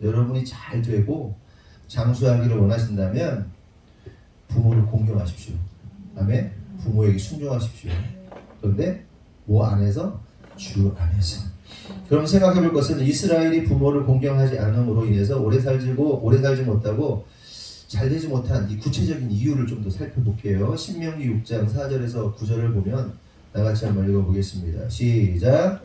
여러분이 잘 되고 장수하기를 원하신다면 부모를 공경하십시오. 아멘. 부모에게 순종하십시오. 그런데 뭐 안에서? 주 안에서. 그럼 생각해 볼 것은 이스라엘이 부모를 공경하지 않음으로 인해서 오래 살지 못하고 잘 되지 못한 이 구체적인 이유를 좀 더 살펴볼게요. 신명기 6장 4절에서 9절을 보면 나같이 한번 읽어보겠습니다. 시작.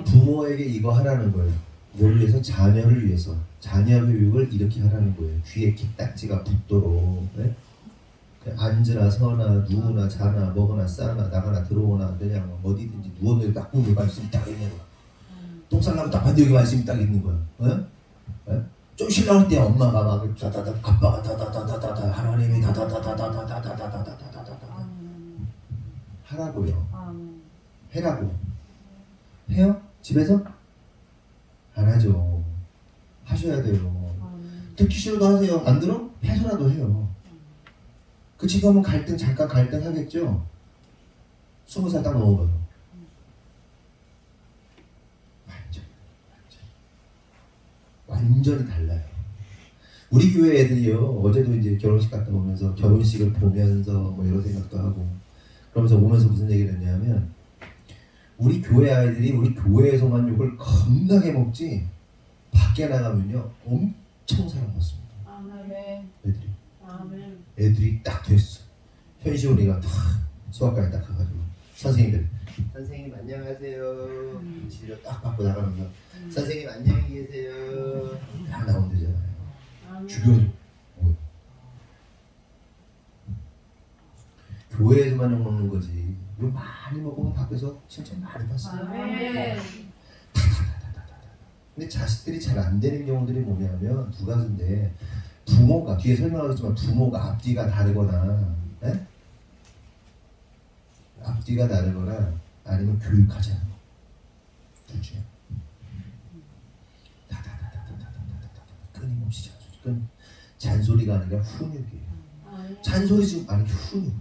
부모에게 이거 하라는 거예요. 뭘 위해서? 자녀를 위해서. 자녀 교육을 이렇게 하라는 거예요. 귀에 깃딱지가 붙도록. 네? 앉으나 서나 누우나 자나 먹으나 싸나 나가나 들어오나 그냥 어디든지 누워도 딱 보면 말씀이 딱 있는 거야. 똥 싸려면 딱 반대 여기 말씀이 딱 있는 거야. 네? 네? 좀 신랑할 때 엄마가 막 다다다 아빠가 다다다다다다 하나님이 다다다다다다다다다다다다다다 하라고요. 해라고. 해요? 집에서? 안 하죠. 하셔야 돼요. 듣기 싫어도 하세요. 안 들어? 해서라도 해요. 그 지금은 잠깐 갈등 하겠죠? 20살 딱 넘어가요. 완전히 달라요. 우리 교회 애들이요. 어제도 이제 결혼식 갔다 오면서 결혼식을 보면서 뭐 이런 생각도 하고 그러면서 오면서 무슨 얘기를 했냐면 우리 교회 아이들이 우리 교회에서만 욕을 겁나게 먹지 밖에 나가면요 엄청 사랑받습니다. 애들이. 애들이 딱 됐어. 현시훈이가 딱 수학과에 딱 가가지고 선생님 안녕하세요. 진료 딱 받고 나가면서 선생님 안녕히 계세요. 딱 나오면 되잖아요. 주변 교회에서만 욕 먹는 거지. 욕 많이 먹으면 밖에서 칭찬 많이 받습니다. 근데 자식들이 잘 안 되는 경우들이 뭐냐면 두 가지인데 부모가 뒤에 설명하겠지만 부모가 앞뒤가 다르거나 네? 앞뒤가 다르거나 아니면 교육하지 않는 거. 둘 중에 끊임없이 잔소리가 아니라 훈육이에요. 잔소리 지금 아니 훈육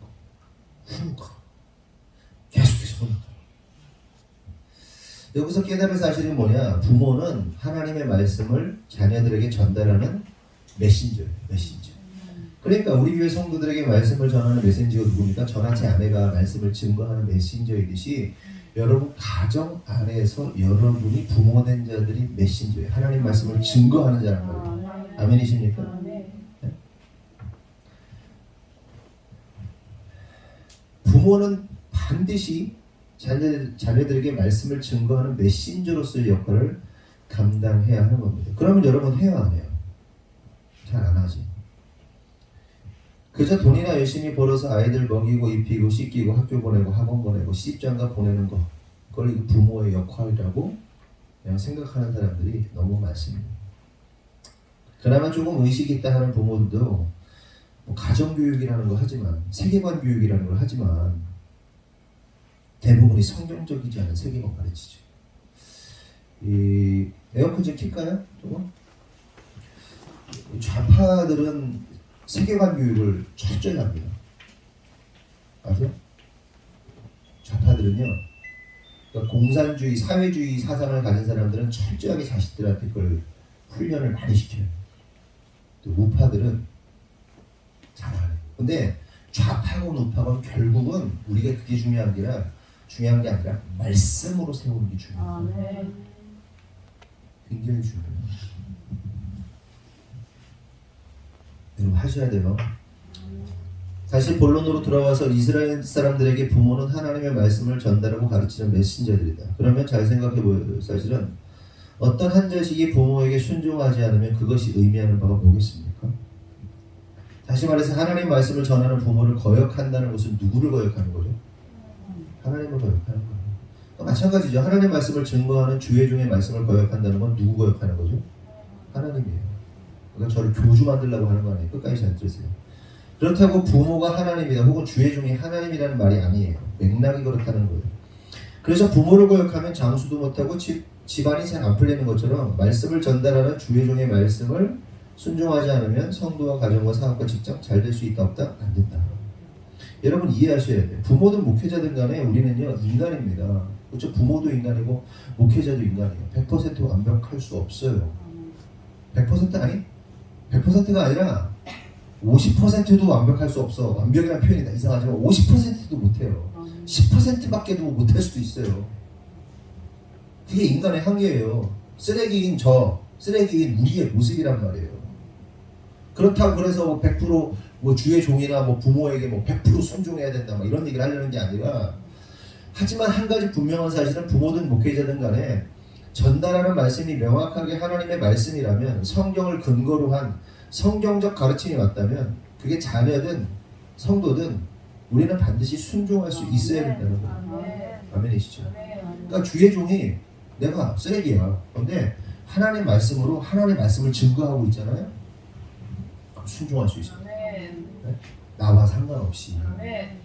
계속해서 훈육. 여기서 깨달을 사실은 뭐냐? 부모는 하나님의 말씀을 자녀들에게 전달하는 메신저예요. 메신저. 그러니까 우리 교회 성도들에게 말씀을 전하는 메신저가 누굽니까? 저나 제 아내가 말씀을 증거하는 메신저이듯이 여러분 가정 안에서 여러분이 부모된 자들이 메신저예요. 하나님 말씀을 증거하는 자란 말이에요. 아멘이십니까? 네? 부모는 반드시 자녀들에게 말씀을 증거하는 메신저로서의 역할을 감당해야 하는 겁니다. 그러면 여러분 해요 안 해요? 잘 안 하지. 그저 돈이나 열심히 벌어서 아이들 먹이고 입히고 씻기고 학교 보내고 학원 보내고 시집장가 보내는 거 그걸 부모의 역할이라고 그냥 생각하는 사람들이 너무 많습니다. 그나마 조금 의식이 있다 하는 부모들도 뭐 가정교육이라는 거 하지만 세계관 교육이라는 걸 하지만 대부분이 성경적이지 않은 세계관 가르치죠. 이 에어컨 좀 킬까요? 조금? 좌파들은 세계관 교육을 철저히 합니다. 아세요? 좌파들은요, 그러니까 공산주의, 사회주의 사상을 가진 사람들은 철저하게 자식들한테 그걸 훈련을 많이 시켜요. 또 우파들은 잘하네. 근데 좌파건 우파건 결국은 우리가 그게 중요한 게 아니라 말씀으로 세우는 게 중요해요. 굉장히 중요해요. 여러분 하셔야 돼요. 다시 본론으로 돌아와서 이스라엘 사람들에게 부모는 하나님의 말씀을 전달하고 가르치는 메신저들이다. 그러면 잘 생각해 보여요. 사실은 어떤 한 자식이 부모에게 순종하지 않으면 그것이 의미하는 바가 뭐겠습니까? 다시 말해서 하나님의 말씀을 전하는 부모를 거역한다는 것은 누구를 거역하는 거죠? 하나님을 거역하는 거예요. 마찬가지죠. 하나님의 말씀을 증거하는 주의 말씀을 거역한다는 건 누구 거역하는 거죠? 하나님이에요. 그러니까 저를 교주 만들려고 하는 거 아니에요. 끝까지 잘 들으세요. 그렇다고 부모가 하나님이다 혹은 주의 종이 하나님이라는 말이 아니에요. 맥락이 그렇다는 거예요. 그래서 부모를 거역하면 장수도 못하고 집안이 잘 안 풀리는 것처럼 말씀을 전달하는 주의 종의 말씀을 순종하지 않으면 성도와 가정과 사업과 직장 잘 될 수 있다 없다? 안 된다. 여러분 이해하셔야 돼요. 부모든 목회자든 간에 우리는요 인간입니다. 그렇죠? 부모도 인간이고 목회자도 인간이에요. 100% 완벽할 수 없어요. 100% 아니? 100%가 아니라 50%도 완벽할 수 없어. 완벽이라는 표현이 이상하지만 50%도 못해요. 10%밖에도 못할 수도 있어요. 그게 인간의 한계예요. 쓰레기인 쓰레기인 우리의 모습이란 말이에요. 그렇다고 그래서 100% 주의 종이나 부모에게 100% 순종해야 된다 이런 얘기를 하려는 게 아니라, 하지만 한 가지 분명한 사실은 부모든 목회자든 간에 전달하는 말씀이 명확하게 하나님의 말씀이라면, 성경을 근거로 한 성경적 가르침이 맞다면, 그게 자녀든 성도든 우리는 반드시 순종할 수 있어야 된다는 거예요. 아멘이시죠? 그러니까 주의 종이 내가 쓰레기야. 그런데 하나님 말씀으로 하나님의 말씀을 증거하고 있잖아요. 순종할 수 있어요. 네? 나와 상관없이 네?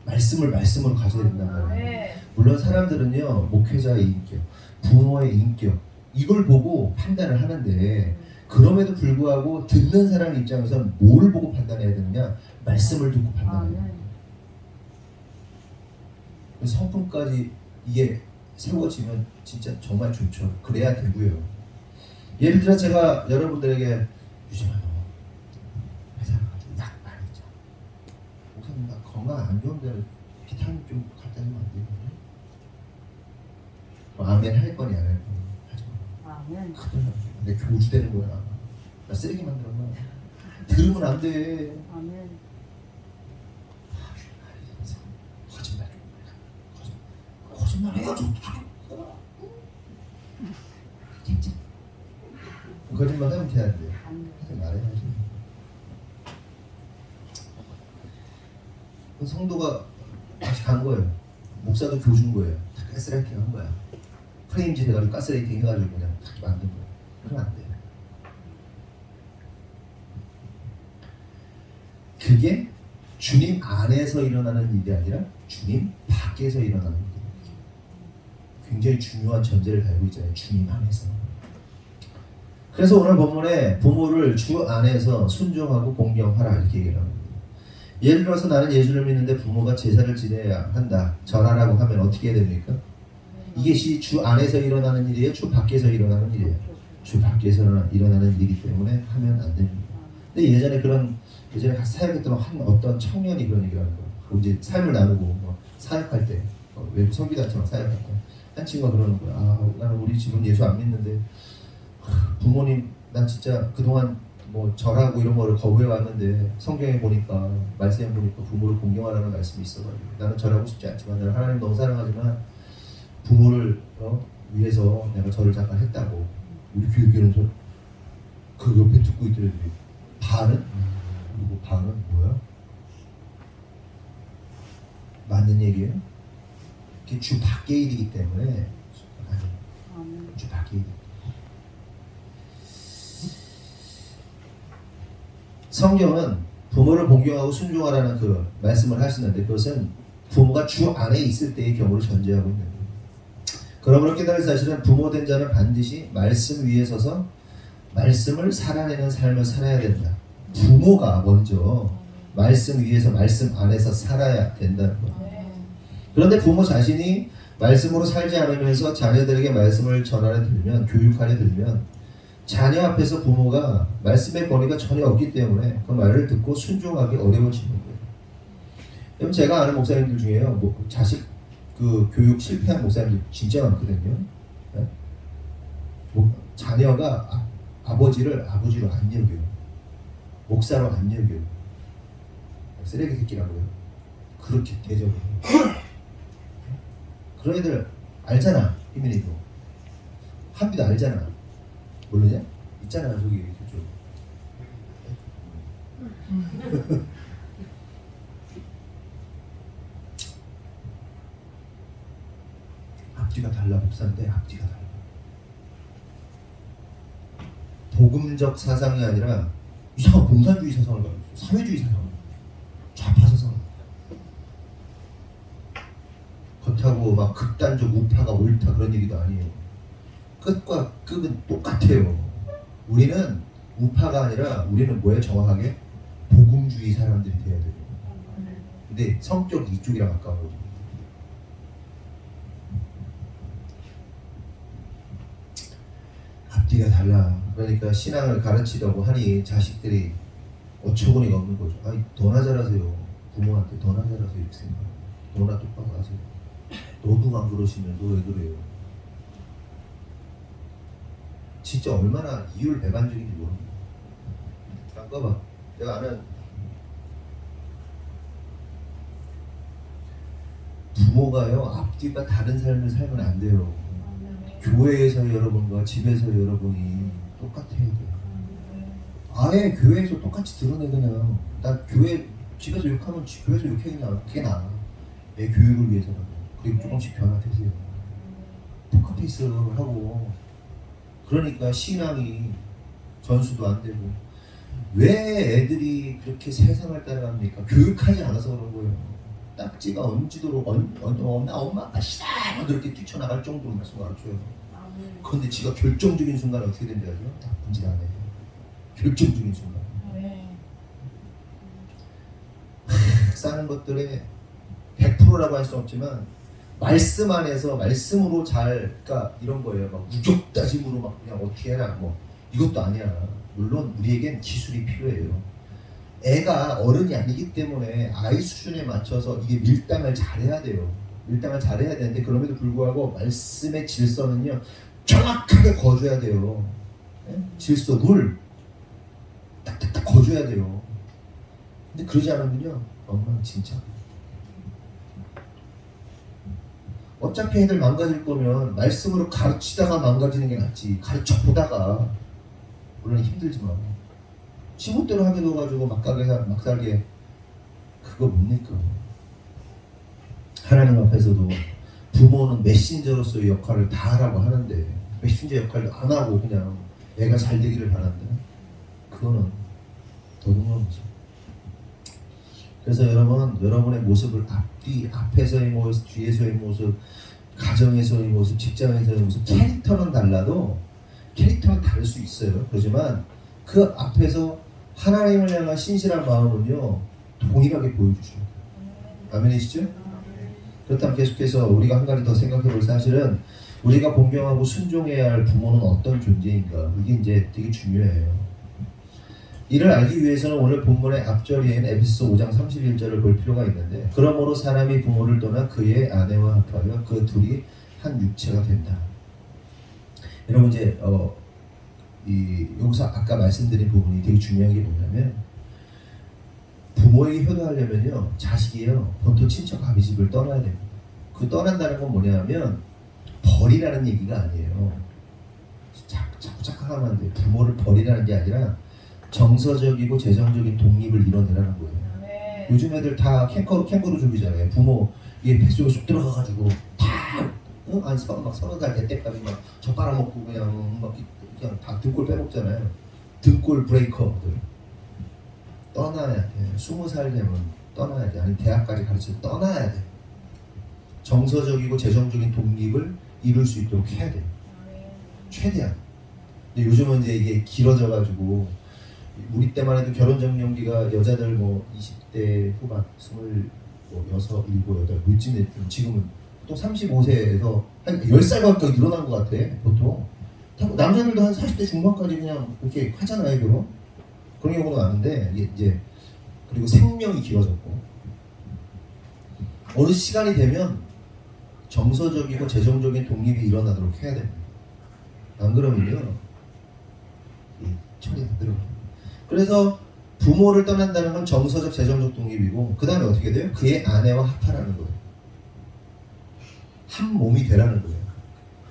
말씀으로 가져야 된단 말이에요. 물론 사람들은요 목회자의 인격, 부모의 인격 이걸 보고 판단을 하는데, 그럼에도 불구하고 듣는 사람 입장에서는 뭘 보고 판단해야 되느냐? 말씀을 듣고 판단해야 돼요. 성품까지 이게 세워지면 진짜 정말 좋죠. 그래야 되고요. 예를 들어 제가 여러분들에게 유진아 너 회사 가가지고 약 많이 자. 목사님 나 건강 안 좋은데 비타민 좀 갖다 주면 안 되겠냐? 아멘 할 거니 안 할 거니? 하지 마. 아멘. 내 교주 되는 거야. 나 쓰레기 만드는 거야. 들으면 안 돼. 아멘. 거짓말 해가지고 진짜 거짓말 하면 돼야 돼요. 말해야지. 성도가 다시 간 거예요. 목사도 교주인 거예요. 다 가스라이팅 한 거야. 프레임짓 해가지고 가스라이팅 해가지고 그냥 다 만든 거예요. 그러면 안 돼요. 그게 주님 안에서 일어나는 일이 아니라 주님 밖에서 일어나는 일이에요. 굉장히 중요한 전제를 달고 있잖아요. 주님 안에서. 그래서 오늘 본문에 부모를 주 안에서 순종하고 공경하라 이렇게 얘기를 합니다. 예를 들어서 나는 예수를 믿는데 부모가 제사를 지내야 한다. 절하라고 하면 어떻게 해야 됩니까? 이것이 주 안에서 일어나는 일이에요? 주 밖에서 일어나는 일이에요? 주 밖에서 일어나는 일이기 때문에 하면 안 됩니다. 근데 예전에 같이 사역했던 어떤 청년이 그런 얘기를 하는 거예요. 이제 삶을 나누고 사역할 때 외부 선교단체랑 사역할 때 한 친구가 그러는 거야. 나는 우리 집은 예수 안 믿는데 부모님 난 진짜 그동안 절하고 이런 거를 거부해 왔는데 성경에 보니까 말씀에 보니까 부모를 공경하라는 말씀이 있어가지고 나는 절하고 싶지 않지만 나는 하나님 너무 사랑하지만 부모를 위해서 내가 절을 잠깐 했다고. 우리 교육에는 그 옆에 듣고 있더니 반은? 그리고 반은 뭐야? 맞는 얘기예요? 그게 주 밖의 일이기 때문에 주 밖의 일. 성경은 부모를 공경하고 순종하라는 그 말씀을 하시는데, 그것은 부모가 주 안에 있을 때의 경우를 전제하고 있는 거예요. 그러므로 깨달을 사실은 부모된 자는 반드시 말씀 위에 서서 말씀을 살아내는 삶을 살아야 된다. 부모가 먼저 말씀 위에서 말씀 안에서 살아야 된다는 거예요. 그런데 부모 자신이 말씀으로 살지 않으면서 자녀들에게 말씀을 전하려 들면, 교육하려 들면 자녀 앞에서 부모가 말씀의 권위가 전혀 없기 때문에 그 말을 듣고 순종하기 어려워지는 거예요. 여러분 제가 아는 목사님들 중에요. 뭐 자식 그 교육 실패한 목사님들 진짜 많거든요. 네? 뭐 자녀가 아버지를 아버지로 안 여겨요. 목사로 안 여겨요. 쓰레기 새끼라고요. 그렇게 대접을 해요. 그런 애들 알잖아. 희민이도. 한비도 알잖아. 모르냐? 있잖아 저기 그쪽. 앞뒤가 달라. 목사인데 앞뒤가 달라. 복음적 사상이 아니라 이상한 공산주의 사상을 가지고 있어. 사회주의 사상을 좌파 사상을 그렇다고 막 극단적 우파가 옳다 그런 얘기도 아니에요. 끝과 끝은 똑같아요. 우리는 우파가 아니라 우리는 뭐예요? 정확하게 복음주의 사람들이 돼야 돼요. 근데 성격이 이쪽이랑 가까운 거죠. 앞뒤가 달라. 그러니까 신앙을 가르치려고 하니 자식들이 어처구니가 없는 거죠. 아니 너나 잘하세요. 부모한테 너나 잘하세요 이렇게 생각해요. 너나 똑바로 하세요. 너도 안 그러시면서 왜 그래요? 진짜 얼마나 이율배반적인지 모릅니다. 잠깐만, 내가 아는 부모가요 앞뒤가 다른 삶을 살면 안 돼요. 교회에서 여러분과 집에서 여러분이 똑같아야 돼요. 아예 교회에서 똑같이 드러내 그냥. 나 교회 집에서 욕하면 교회에서 욕해 그냥. 그게 나아. 내 교육을 위해서라도. 그리고 조금씩 변화되세요. 포커페이스 하고. 그러니까 신앙이 전수도 안 되고. 왜 애들이 그렇게 세상을 따라갑니까? 교육하지 않아서 그런 거예요. 딱지가 얹지도록 나 엄마 아빠 싫어 그렇게 뛰쳐나갈 정도로 말씀 가르쳐요. 그런데 지가 결정적인 순간에 어떻게 된지 알죠? 나쁜 짓 안 해. 결정적인 순간. 싸는 것들의 100%라고 할 수 없지만 말씀 안에서 말씀으로 잘, 그러니까 이런 거예요. 막 우격다짐으로 막 그냥 어떻게 해라 뭐 이것도 아니야. 물론 우리에겐 기술이 필요해요. 애가 어른이 아니기 때문에 아이 수준에 맞춰서 이게 밀당을 잘해야 돼요. 밀당을 잘해야 되는데 그럼에도 불구하고 말씀의 질서는요 정확하게 거줘야 돼요. 네? 질서, 룰 딱딱딱 거줘야 돼요. 근데 그러지 않으면요 엉망진창. 어차피 애들 망가질 거면 말씀으로 가르치다가 망가지는 게 낫지. 가르쳐 보다가 물론 힘들지만 지멋대로 하게 둬가지고 막 살게 그거 뭡니까? 하나님 앞에서도 부모는 메신저로서의 역할을 다 하라고 하는데 메신저 역할도 안 하고 그냥 애가 잘 되기를 바란다. 그거는 도둑놈이죠. 그래서 여러분의 모습을 앞에서의 모습, 뒤에서의 모습, 가정에서의 모습, 직장에서의 모습, 캐릭터는 달라도 캐릭터는 다를 수 있어요. 그렇지만 그 앞에서 하나님을 향한 신실한 마음은요 동일하게 보여주셔야 돼요. 아멘이시죠? 그렇다면 계속해서 우리가 한 가지 더 생각해 볼 사실은 우리가 공경하고 순종해야 할 부모는 어떤 존재인가. 이게 이제 되게 중요해요. 이를 알기 위해서는 오늘 본문의 앞절인 에베소서 5장 31절을 볼 필요가 있는데 그러므로 사람이 부모를 떠나 그의 아내와 합하여 그 둘이 한 육체가 된다. 여러분 이제 여기서 아까 말씀드린 부분이 되게 중요한 게 뭐냐면 부모에게 효도하려면요 자식이요 본토 친척 아비 집을 떠나야 됩니다. 그 떠난다는 건 뭐냐면 버리라는 얘기가 아니에요. 자꾸 착각하면 안 돼요. 부모를 버리라는 게 아니라 정서적이고 재정적인 독립을 이뤄내라는 거예요. 요즘 애들 다 캥거루족이잖아요. 부모 이게 뱃속에 쏙 들어가가지고 다 막 서너 살 될 때까지 막 저 빨아먹고 그냥 다 등골 빼먹잖아요. 등골 브레이커들 떠나야 돼. 20살 되면 떠나야 돼. 아니 대학까지 가르쳐 떠나야 돼. 정서적이고 재정적인 독립을 이룰 수 있도록 해야 돼. 최대한. 근데 요즘은 이제 이게 길어져가지고 우리 때만 해도 결혼정년기가 여자들 뭐 20대 후반 26, 7, 8 물쯤 됐던 지금은 또 35세에서 한 10살 가까이 늘어난 것 같아. 보통 남자들도 한 40대 중반까지 그냥 이렇게 하잖아요, 결혼. 그런 경우도 많은데 이제 그리고 생명이 길어졌고 어느 시간이 되면 정서적이고 재정적인 독립이 일어나도록 해야 됩니다. 안 그러면요 이 철이 안 들어요. 그래서 부모를 떠난다는 건 정서적 재정적 독립이고 그 다음에 어떻게 돼요? 그의 아내와 합하라는 거예요. 한 몸이 되라는 거예요.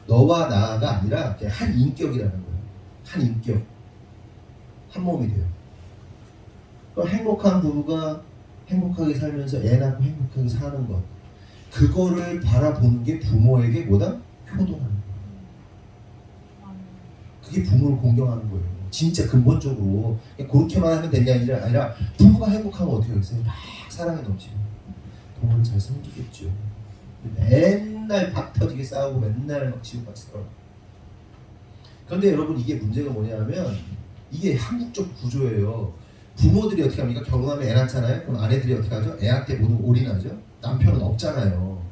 너와 나가 아니라 그냥 한 인격이라는 거예요. 한 인격, 한 몸이 돼요. 그러니까 행복한 부부가 행복하게 살면서 애 낳고 행복하게 사는 것, 그거를 바라보는 게 부모에게 뭐다? 효도하는 거예요. 그게 부모를 공경하는 거예요. 진짜 근본적으로 그렇게만 하면 되는 게 아니라 부부가 행복하면 어떻게 하겠어요? 막 사랑이 넘치고 부모를 잘 섬기겠죠. 맨날 박 터지게 싸우고 맨날 막 지옥같이 싸우고. 그런데 여러분 이게 문제가 뭐냐면 이게 한국적 구조예요. 부모들이 어떻게 합니까? 결혼하면 애 낳잖아요. 그럼 아내들이 어떻게 하죠? 애한테 모두 올인하죠. 남편은 없잖아요.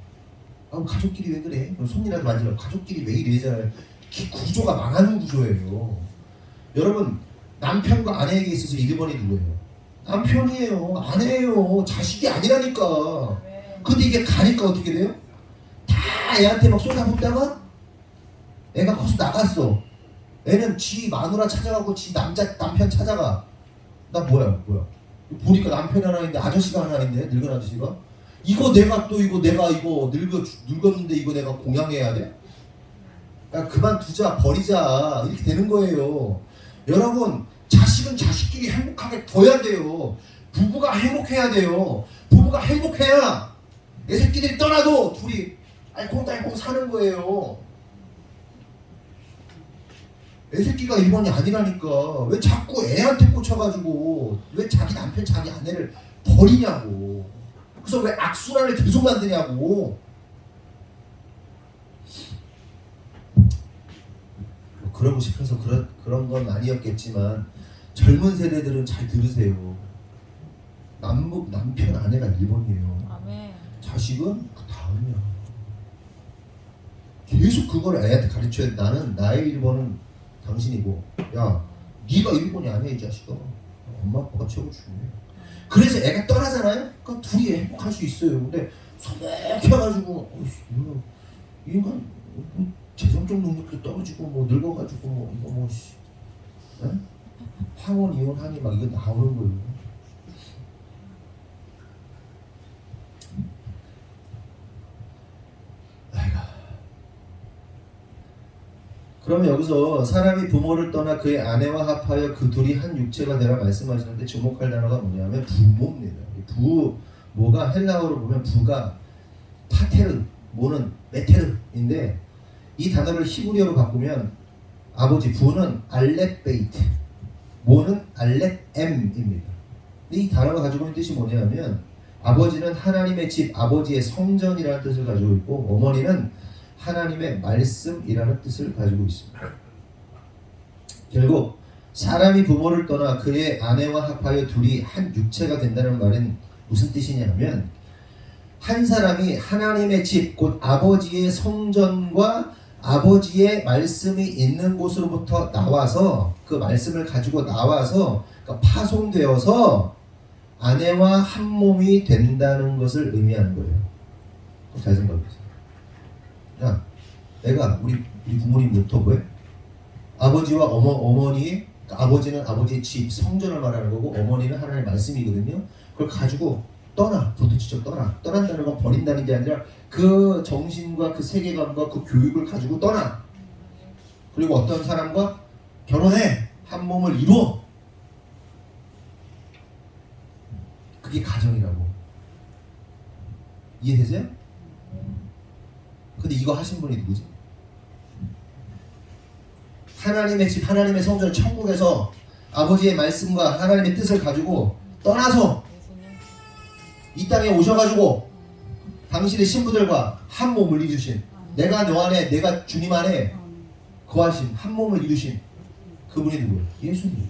아, 가족끼리 왜 그래? 그럼 손이라도 만지라고 가족끼리 왜 이러잖아요. 이 구조가 망하는 구조예요. 여러분 남편과 아내에게 있어서 1번이 누구예요? 남편이에요. 아내예요. 자식이 아니라니까. 근데 이게 가니까 어떻게 돼요? 다 애한테 막 쏟아붓다가 애가 커서 나갔어. 애는 지 마누라 찾아가고 지 남편 찾아가. 나 뭐야? 보니까 남편이 하나 있는데 아저씨가 하나 있네. 늙은 아저씨가. 이거 내가 늙었는데 이거 내가 공양해야 돼? 야, 그만두자, 버리자. 이렇게 되는 거예요. 여러분, 자식은 자식끼리 행복하게 둬야 돼요. 부부가 행복해야 돼요. 부부가 행복해야 애 새끼들이 떠나도 둘이 알콩달콩 사는 거예요. 애 새끼가 1번이 아니라니까. 왜 자꾸 애한테 꽂혀가지고 왜 자기 남편 자기 아내를 버리냐고. 그래서 왜 악순환을 계속 만드냐고. 뭐 그러고 싶어서 그런 건 아니었겠지만 젊은 세대들은 잘 들으세요. 남편 아내가 1번이에요. 자식은 그 다음이야. 계속 그걸 애한테 가르쳐야 돼. 나는 나의 1번은 당신이고, 야 네가 1번이 아니야 이 자식아. 엄마 아빠가 최고 중요해. 그래서 애가 떠나잖아요. 그럼 둘이 행복할 수 있어요. 근데 소박해가지고 이 인간 재정적 능력도 떨어지고 뭐 늙어가지고 뭐 이거 뭐 황혼 이혼하니 막 이거 나오는 거예요. 그러면 여기서 사람이 부모를 떠나 그의 아내와 합하여 그 둘이 한 육체가 되라 말씀하시는데 주목할 단어가 뭐냐면 부모입니다. 부모가 헬라어로 보면 부가 파테르, 모는 메테르인데 이 단어를 히브리어로 바꾸면 아버지, 부는 알렙베이트, 모는 알렙엠입니다. 이 단어가 가지고 있는 뜻이 뭐냐면 아버지는 하나님의 집, 아버지의 성전이라는 뜻을 가지고 있고 어머니는 하나님의 말씀이라는 뜻을 가지고 있습니다. 결국 사람이 부모를 떠나 그의 아내와 합하여 둘이 한 육체가 된다는 말은 무슨 뜻이냐면 한 사람이 하나님의 집, 곧 아버지의 성전과 아버지의 말씀이 있는 곳으로부터 나와서 그 말씀을 가지고 나와서 그러니까 파송되어서 아내와 한 몸이 된다는 것을 의미하는 거예요. 잘 생각해보세요. 야, 내가 우리 부모님부터 뭐해? 아버지와 어머니, 그러니까 아버지는 아버지의 집, 성전을 말하는 거고 어머니는 하나님의 말씀이거든요. 그걸 가지고 떠나, 도대체적 떠난다는 건 버린다는 게 아니라 그 정신과 그 세계관과 그 교육을 가지고 떠나. 그리고 어떤 사람과 결혼해, 한 몸을 이루어. 그게 가정이라고. 이해되세요? 근데 이거 하신 분이 누구지? 하나님의 집, 하나님의 성전, 천국에서 아버지의 말씀과 하나님의 뜻을 가지고 떠나서 이 땅에 오셔가지고 당신의 신부들과 한 몸을 이루신, 내가 너 안에, 내가 주님 안에 거하신, 한 몸을 이루신 그분이 누구예요? 예수님.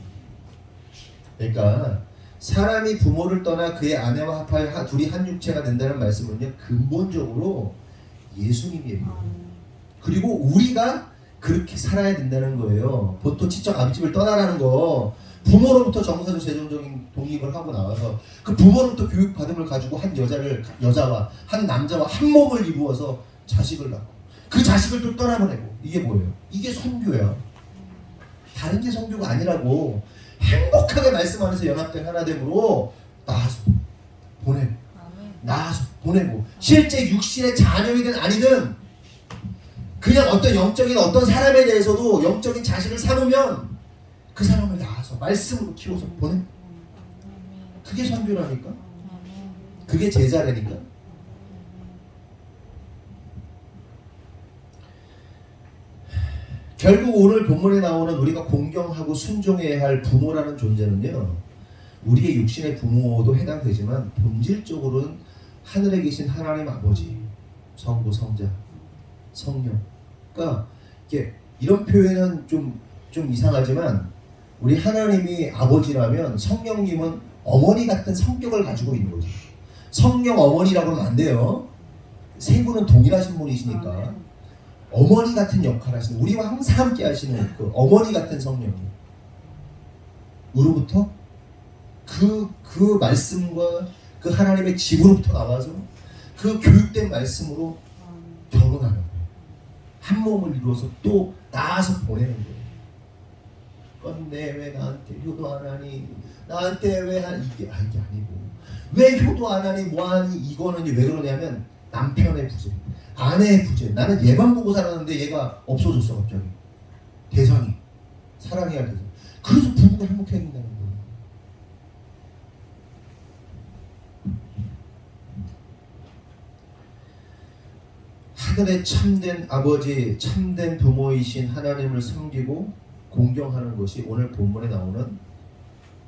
그러니까 사람이 부모를 떠나 그의 아내와 합하여 둘이 한 육체가 된다는 말씀은요, 근본적으로 예수님이에요. 그리고 우리가 그렇게 살아야 된다는 거예요. 보통 친척 아버집을 떠나라는 거, 부모로부터 정서적 재정적인 독립을 하고 나와서 그 부모로부터 교육받음을 가지고 여자와 한 남자와 한 몸을 이루어서 자식을 낳고 그 자식을 또 떠나보내고, 이게 뭐예요? 이게 선교야. 다른 게 선교가 아니라고. 행복하게 말씀하면서 연합된 하나됨으로 낳아서 보내고, 낳아서 보내고, 실제 육신의 자녀이든 아니든 그냥 어떤 영적인 어떤 사람에 대해서도 영적인 자식을 삼으면 그 사람을 낳아서 말씀으로 키워서 보내. 그게 선교라니까. 그게 제자라니까. 결국 오늘 본문에 나오는 우리가 공경하고 순종해야 할 부모라는 존재는요, 우리의 육신의 부모도 해당되지만 본질적으로는 하늘에 계신 하나님 아버지, 성부, 성자, 성령. 그러니까 이런 표현은 좀 이상하지만, 우리 하나님이 아버지라면 성령님은 어머니 같은 성격을 가지고 있는 거죠. 성령 어머니라고 하면 안 돼요. 세 분은 동일하신 분이시니까 어머니 같은 역할을 하시는, 우리와 항상 함께 하시는 그 어머니 같은 성령님 으로부터 그 말씀과 그 하나님의 집으로부터 나와서 그 교육된 말씀으로 결혼하는 거예요. 한 몸을 이루어서 또 낳아서 보내는 거예요. 건데 왜 나한테 효도 안 하니? 나한테 왜 이게 아니고, 왜 효도 안 하니? 뭐하니? 이거는 왜 그러냐면 남편의 부재, 아내의 부재. 나는 얘만 보고 살았는데 얘가 없어졌어 갑자기. 대상이, 사랑해야 할 대상. 그래서 부부가 행복해야 된다는 거예요. 하늘의 참된 아버지, 참된 부모이신 하나님을 섬기고 공경하는 것이 오늘 본문에 나오는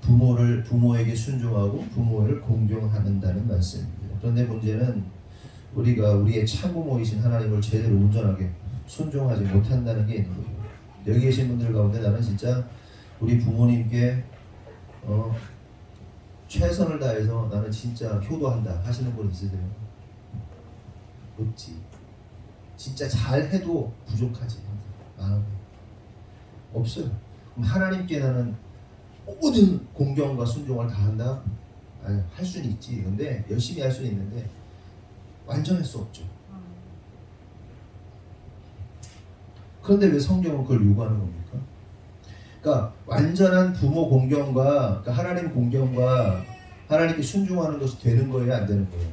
부모에게 순종하고 부모를 공경한다는 말씀입니다. 그런데 문제는 우리가 우리의 참부모이신 하나님을 제대로 온전하게 순종하지 못한다는 게 있는 거예요. 여기 계신 분들 가운데 나는 진짜 우리 부모님께 최선을 다해서 나는 진짜 효도한다 하시는 분 있으세요? 없지. 진짜 잘해도 부족하지. 마음에 없어요. 그럼 하나님께 나는 모든 공경과 순종을 다 한다? 아니, 할 수는 있지. 근데 열심히 할 수는 있는데 완전할 수 없죠. 그런데 왜 성경은 그걸 요구하는 겁니까? 그러니까 완전한 부모 공경과, 그러니까 하나님 공경과 하나님께 순종하는 것이 되는 거예요, 안 되는 거예요?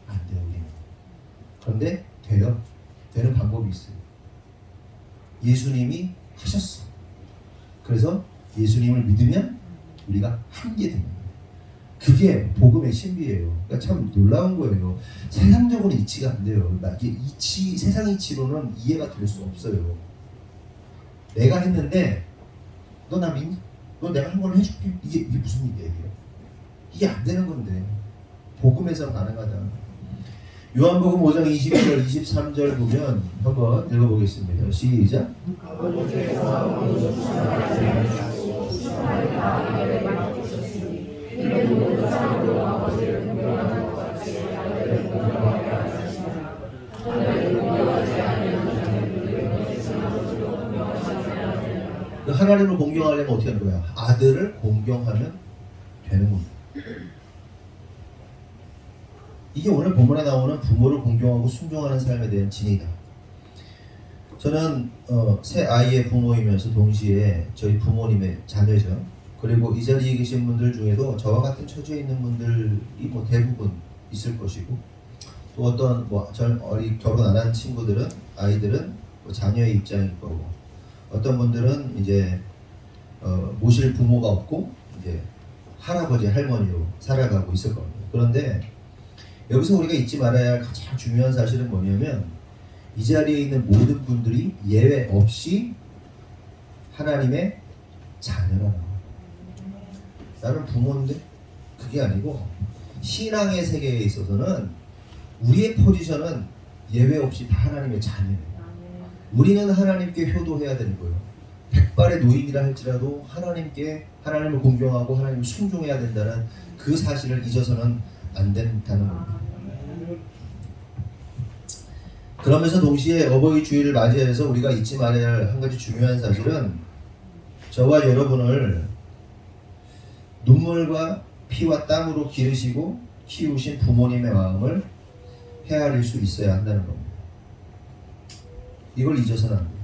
안 돼요, 우리는. 그런데 돼요. 되는 방법이 있어요. 예수님이 하셨어. 그래서 예수님을 믿으면 우리가 하게 됩니다. 그게 복음의 신비예요. 그러니까 참 놀라운 거예요. 세상적으로 이치가 안 돼요. 이게 세상 이치로는 이해가 될 수 없어요. 내가 했는데 너 나 믿니? 너 내가 한 걸 해줄게. 이게 무슨 얘기예요? 이게 안 되는 건데 복음에서 가능하다. 요한복음 5장 22절 23절 보면 한번 읽어보겠습니다. 시작. 하나님을 공경하려면 어떻게 하는 거야? 아들을 공경하면 되는 겁니다. 이게 오늘 본문에 나오는 부모를 공경하고 순종하는 삶에 대한 진이다. 저는 새 아이의 부모이면서 동시에 저희 부모님의 자녀죠. 그리고 이 자리에 계신 분들 중에도 저와 같은 처지에 있는 분들이 대부분 있을 것이고, 또 어떤 결혼 안 한 친구들은, 아이들은 자녀의 입장일 거고, 어떤 분들은 이제 모실 부모가 없고 이제 할아버지 할머니로 살아가고 있을 겁니다. 그런데 여기서 우리가 잊지 말아야 할 가장 중요한 사실은 뭐냐면, 이 자리에 있는 모든 분들이 예외 없이 하나님의 자녀라는 거예요. 나는 부모인데? 그게 아니고 신앙의 세계에 있어서는 우리의 포지션은 예외 없이 다 하나님의 자녀예요. 우리는 하나님께 효도해야 되는 거예요. 백발의 노인이라 할지라도 하나님을 공경하고 하나님을 순종해야 된다는 그 사실을 잊어서는 안 된다는 겁니다. 그러면서 동시에 어버이 주일을 맞이해서 우리가 잊지 말아야 할 한 가지 중요한 사실은 저와 여러분을 눈물과 피와 땀으로 기르시고 키우신 부모님의 마음을 헤아릴 수 있어야 한다는 겁니다. 이걸 잊어서는 안 돼요.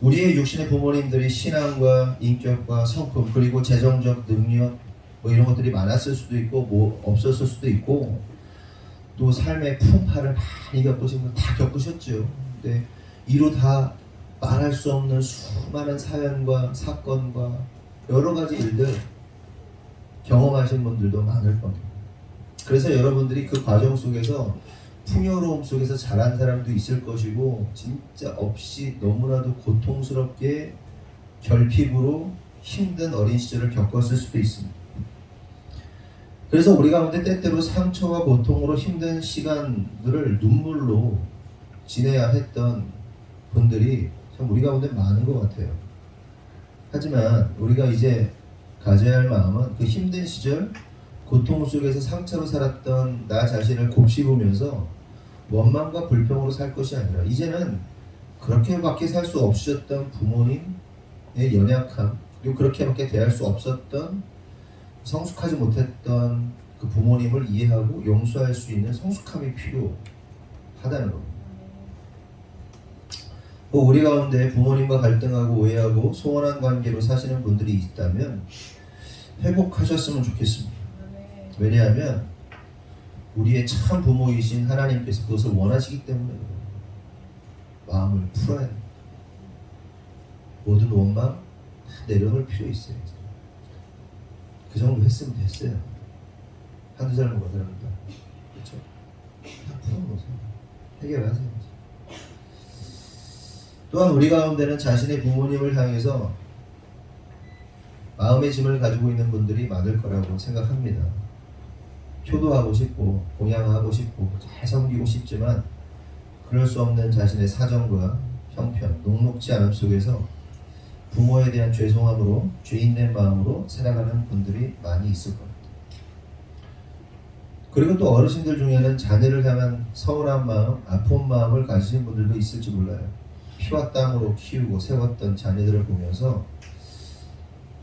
우리의 육신의 부모님들이 신앙과 인격과 성품 그리고 재정적 능력 뭐 이런 것들이 많았을 수도 있고 뭐 없었을 수도 있고 또 삶의 풍파를 많이 겪으신 분 다 겪으셨죠. 근데 이루 다 말할 수 없는 수많은 사연과 사건과 여러 가지 일들 경험하신 분들도 많을 겁니다. 그래서 여러분들이 그 과정 속에서 풍요로움 속에서 자란 사람도 있을 것이고 진짜 없이 너무나도 고통스럽게 결핍으로 힘든 어린 시절을 겪었을 수도 있습니다. 그래서 우리 가운데 때때로 상처와 고통으로 힘든 시간들을 눈물로 지내야 했던 분들이 참 우리 가운데 많은 것 같아요. 하지만 우리가 이제 가져야 할 마음은 그 힘든 시절 고통 속에서 상처로 살았던 나 자신을 곱씹으면서 원망과 불평으로 살 것이 아니라 이제는 그렇게밖에 살 수 없으셨던 부모님의 연약함 그리고 그렇게밖에 대할 수 없었던 성숙하지 못했던 그 부모님을 이해하고 용서할 수 있는 성숙함이 필요하다는 겁니다. 뭐 우리 가운데 부모님과 갈등하고 오해하고 소원한 관계로 사시는 분들이 있다면 회복하셨으면 좋겠습니다. 왜냐하면 우리의 참 부모이신 하나님께서 그것을 원하시기 때문에 마음을 풀어야 합니다. 모든 원망 다 내려놓을 필요 있어요. 그 정도 했으면 됐어요. 한두 살 먹은 사람들 그렇죠? 다 풀어놓으세요. 해결하세요. 또한 우리 가운데는 자신의 부모님을 향해서 마음의 짐을 가지고 있는 분들이 많을 거라고 생각합니다. 효도하고 싶고 공양하고 싶고 잘 섬기고 싶지만 그럴 수 없는 자신의 사정과 형편, 녹록지 않음 속에서 부모에 대한 죄송함으로 죄인된 마음으로 살아가는 분들이 많이 있을 겁니다. 그리고 또 어르신들 중에는 자녀를 향한 서운한 마음, 아픈 마음을 가지신 분들도 있을지 몰라요. 피와 땀으로 키우고 세웠던 자녀들을 보면서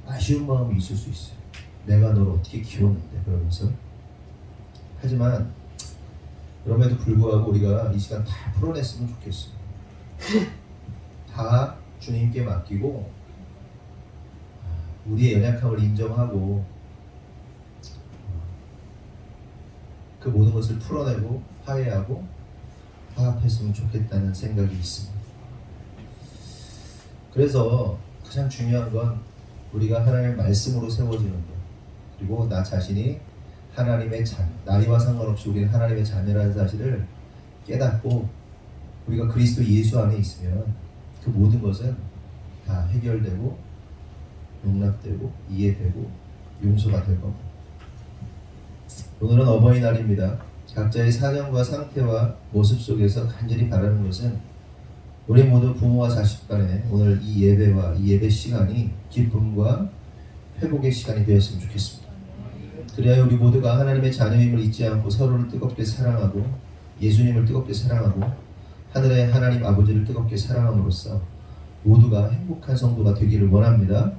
아쉬운 마음이 있을 수 있어요. 내가 너를 어떻게 키웠는데 그러면서. 하지만 그럼에도 불구하고 우리가 이 시간 다 풀어냈으면 좋겠어요. 다 주님께 맡기고 우리의 연약함을 인정하고 그 모든 것을 풀어내고 화해하고 화합했으면 좋겠다는 생각이 있습니다. 그래서 가장 중요한 건 우리가 하나님의 말씀으로 세워지는 것 그리고 나 자신이 하나님의 자녀 나이와 상관없이 우리는 하나님의 자녀라는 사실을 깨닫고 우리가 그리스도 예수 안에 있으면 그 모든 것은 다 해결되고 용납되고 이해되고 용서가 될 겁니다. 오늘은 어버이날입니다. 각자의 사정과 상태와 모습 속에서 간절히 바라는 것은 우리 모두 부모와 자식 간에 오늘 이 예배와 이 예배 시간이 기쁨과 회복의 시간이 되었으면 좋겠습니다. 그래야 우리 모두가 하나님의 자녀임을 잊지 않고 서로를 뜨겁게 사랑하고 예수님을 뜨겁게 사랑하고 하늘의 하나님 아버지를 뜨겁게 사랑함으로써 모두가 행복한 성도가 되기를 원합니다.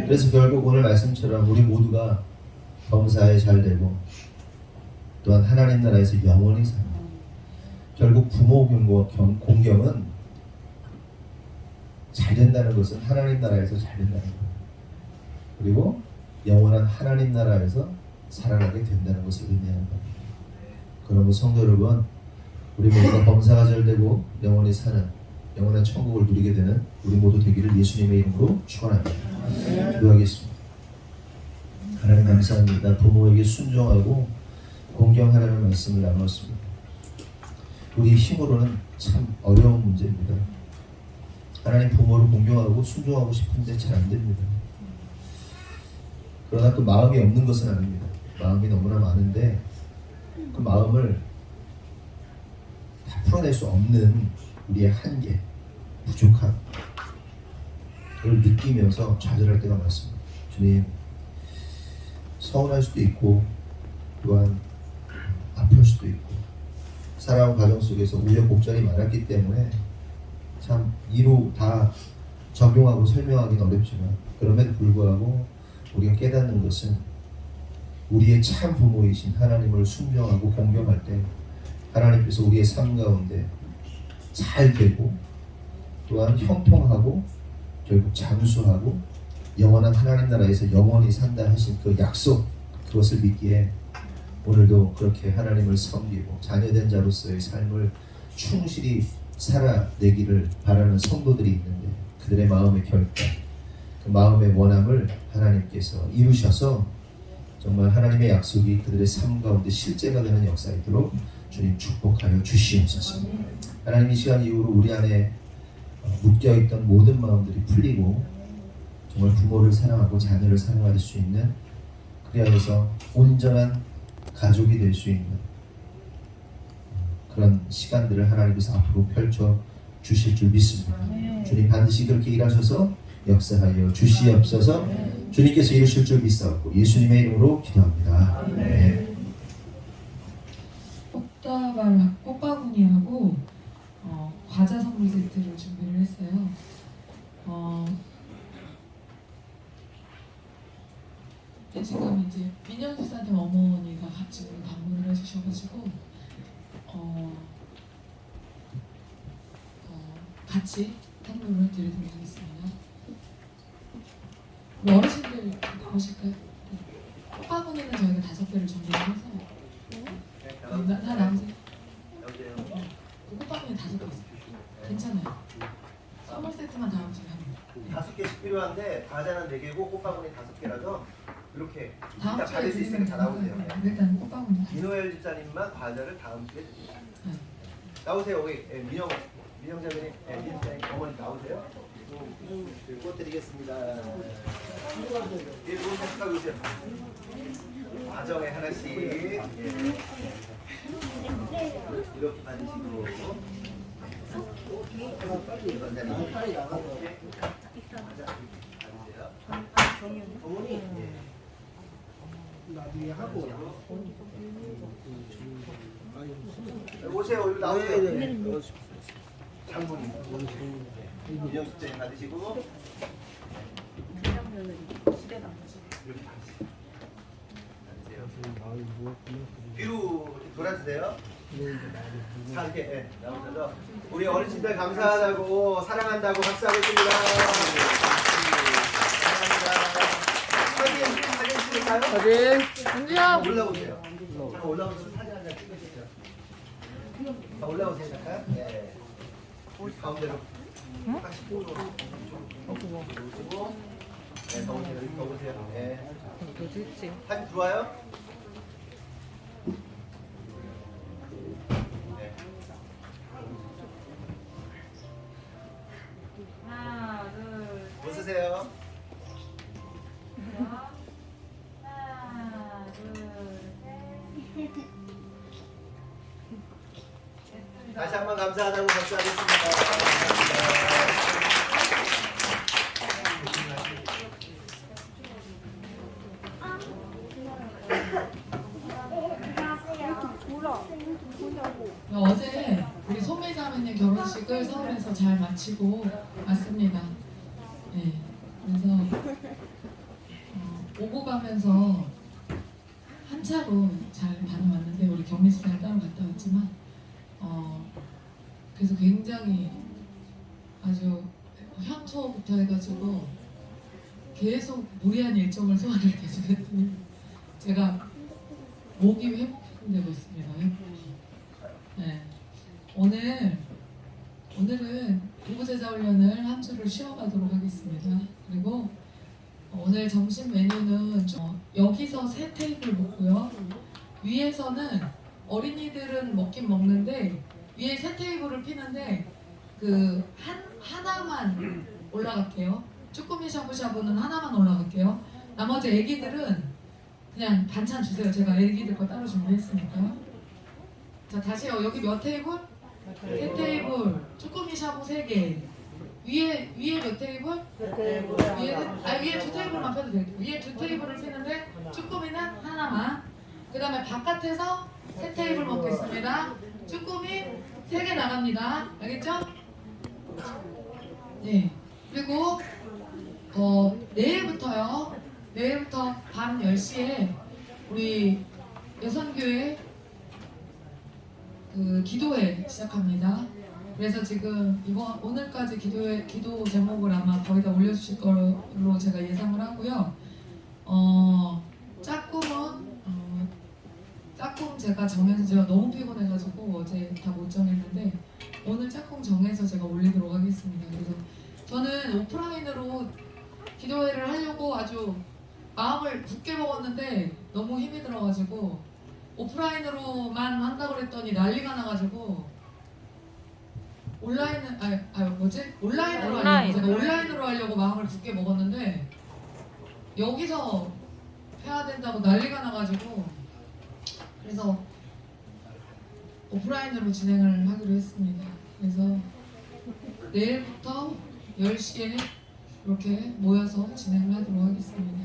그래서 결국 오늘 말씀처럼 우리 모두가 범사에 잘 되고 또한 하나님 나라에서 영원히 사는 결국 부모 공경은 잘 된다는 것은 하나님 나라에서 잘 된다는 거예요. 그리고 영원한 하나님 나라에서 살아가게 된다는 것을 의미하는 겁니다. 그러면 성도 여러분, 우리 모두가 범사가 잘 되고 영원히 사는 영원한 천국을 누리게 되는 우리 모두 되기를 예수님의 이름으로 축원합니다. 기도하겠습니다. 하나님 감사합니다. 부모에게 순종하고 공경하라는 말씀을 나누었습니다. 우리 힘으로는 참 어려운 문제입니다. 하나님 부모를 공경하고 순종하고 싶은데 잘 안 됩니다. 그러나 그 마음이 없는 것은 아닙니다. 마음이 너무나 많은데 그 마음을 다 풀어낼 수 없는 우리의 한계, 부족함 을 느끼면서 좌절할 때가 많습니다. 주님, 서운할 수도 있고 또한 아플 수도 있고 살아온 과정 속에서 우여곡절이 많았기 때문에 참 이루 다 적용하고 설명하기는 어렵지만 그럼에도 불구하고 우리가 깨닫는 것은 우리의 참 부모이신 하나님을 순종하고 공경할 때 하나님께서 우리의 삶 가운데 잘 되고 또한 형통하고 결국 장수하고 영원한 하나님 나라에서 영원히 산다 하신 그 약속, 그것을 믿기에 오늘도 그렇게 하나님을 섬기고 자녀된 자로서의 삶을 충실히 살아내기를 바라는 성도들이 있는데, 그들의 마음의 결단, 그 마음의 원함을 하나님께서 이루셔서 정말 하나님의 약속이 그들의 삶 가운데 실제가 되는 역사 있도록 주님 축복하여 주시옵소서. 하나님, 이 시간 이후로 우리 안에 묶여있던 모든 마음들이 풀리고 정말 부모를 사랑하고 자녀를 사랑할 수 있는, 그리하여서 온전한 가족이 될 수 있는 그런 시간들을 하나님께서 앞으로 펼쳐 주실 줄 믿습니다. 주님 반드시 그렇게 일하셔서 역사하여 주시옵소서. 주님께서 이루실 줄 믿사옵고 예수님의 이름으로 기도합니다. 네. 꽃바구니하고 과자 선물 세트를 준비를 했어요. 지금 이제 민영 집사님 어머니가 같이 오늘 방문을 해주셔가지고 같이 선물을 드리도록 하겠습니다. 우리 어르신들 나오실까요? 꽃바구니는 저희가 5개를 준비를 해서 다 나오세요. 꽃바구니 5개 있어요. 괜찮아요. 선물 세트만 다음 주에 합니다. 5개씩 필요한데 과자는 4개고 꽃바구니 5개라서 이렇게 다음 다 주에 받을 수 있으니까 다 나오세요. 일단 꽃바구니. 이노엘 집사님만 과자를 다음 주에 드립니다. 네. 나오세요. 여기 민영 자매님, 민사님 어머니 나오세요. 꽃 드리겠습니다. 이거 잠깐 오세요. 과정에 하나씩 이렇게 받으시고 이건 자리 어머니 나중에 하고 오세요. 여기 나오세요. 장모님 민영 집사님 받으시고 이렇게 받으세요. 뒤로 돌아주세요. 자, 이렇게 나오셔서 우리 어르신들 감사하다고 사랑한다고 박수하겠습니다. 사랑합니다. 사진 찍을까요? 사진 은지야. 올라오세요. 잠깐 올라오셔서 사진 한 장 찍으시죠. 올라오세요. 잠깐. 네. 우리 가운데로 딱 15도 오시고 네, 더 오세요. 여기 더 오세요. 네. 사진 들어와요? 네. 하나, 둘, 웃으세요. 하나, 둘, 셋. 다시 한번 감사하다고 박수하겠습니다. 어제 우리 소매자매님 결혼식을 서울에서 잘 마치고 왔습니다. 네, 그래서 오고 가면서 한 차로 잘 다녀왔는데 우리 경미 집사님 따로 갔다 왔지만 그래서 굉장히 아주 현초부터 해가지고 계속 무리한 일정을 소화를 계속 했더니 제가 목이 회복되고 있습니다. 네. 오늘은 부부제자 훈련을 한 주를 쉬어가도록 하겠습니다. 그리고 오늘 점심 메뉴는 여기서 3테이블 먹고요. 위에서는 어린이들은 먹긴 먹는데 위에 3테이블을 피는데 하나만 올라갈게요. 쭈꾸미 샤브샤브는 하나만 올라갈게요. 나머지 애기들은 그냥 반찬 주세요. 제가 애기들 거 따로 준비했으니까. 자, 다시요. 여기 몇 테이블? 3테이블. 쭈꾸미 샤브 3개. 위에 몇 테이블? 위에 2테이블만 펴도 돼요. 위에 2테이블을 피는데 쭈꾸미는 하나만. 그 다음에 바깥에서 3테이블 먹겠습니다. 쭈꾸미 3개 나갑니다. 알겠죠? 네. 그리고 내일부터 밤 10시에 우리 여선교회 그 기도회 시작합니다. 그래서 지금 오늘까지 기도 제목을 아마 거의 다 올려주실 걸로 제가 예상을 하고요. 짝꿍 제가 정해서 제가 너무 피곤해가지고 어제 다 못 정했는데 오늘 짝꿍 정해서 제가 올리도록 하겠습니다. 그래서 저는 오프라인으로 기도회를 하려고 아주 마음을 굳게 먹었는데 너무 힘이 들어가지고 오프라인으로만 한다고 그랬더니 난리가 나가지고 온라인으로 하려고 마음을 굳게 먹었는데 여기서 해야 된다고 난리가 나가지고 그래서 오프라인으로 진행을 하기로 했습니다. 그래서 내일부터 10시에 이렇게 모여서 진행을 하도록 하겠습니다.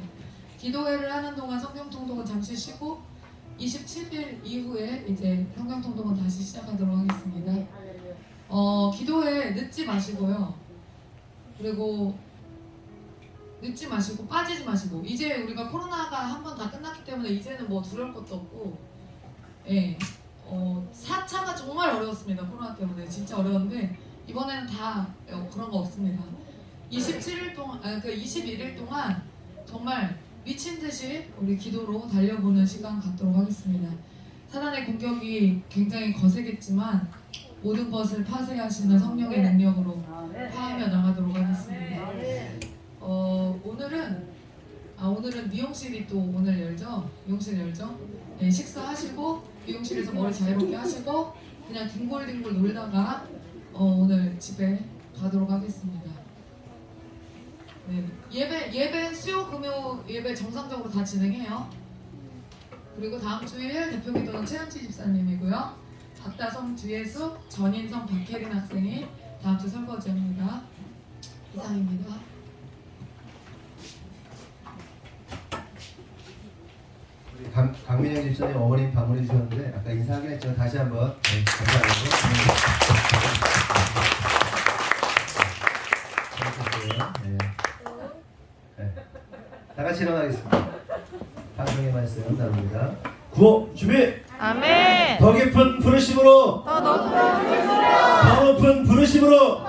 기도회를 하는 동안 성경통독은 잠시 쉬고 27일 이후에 이제 성경통독은 다시 시작하도록 하겠습니다. 기도회 늦지 마시고요. 그리고 늦지 마시고 빠지지 마시고 이제 우리가 코로나가 한 번 다 끝났기 때문에 이제는 뭐 두려울 것도 없고 4차가 정말 어려웠습니다. 코로나 때문에 진짜 어려웠는데 이번에는 다 그런 거 없습니다. 21일 동안 정말 미친 듯이 우리 기도로 달려보는 시간 갖도록 하겠습니다. 사단의 공격이 굉장히 거세겠지만 모든 것을 파쇄하시는 성령의 능력으로 파하며 나가도록 하겠습니다. 오늘은 미용실이 또 오늘 열죠? 미용실 열죠? 네, 식사하시고 미용실에서 머리 자유롭게 하시고 그냥 뒹굴뒹굴 놀다가 오늘 집에 가도록 하겠습니다. 네, 예배 수요 금요 예배 정상적으로 다 진행해요. 그리고 다음 주일 대표기도는 최현지 집사님이고요. 박다성 주예수 전인성 박혜린 학생이 다음 주 설거지합니다. 이상입니다. 우리 강민영 집사님 어머님 방문해 주셨는데 아까 인사하긴 했지만 다시 한번 감사하고 네. 다 같이 일어나겠습니다. 방송의 말씀 나눕니다. 구호 준비. 아멘. 더 깊은 부르심으로. 더 높은 더 높은 부르심으로.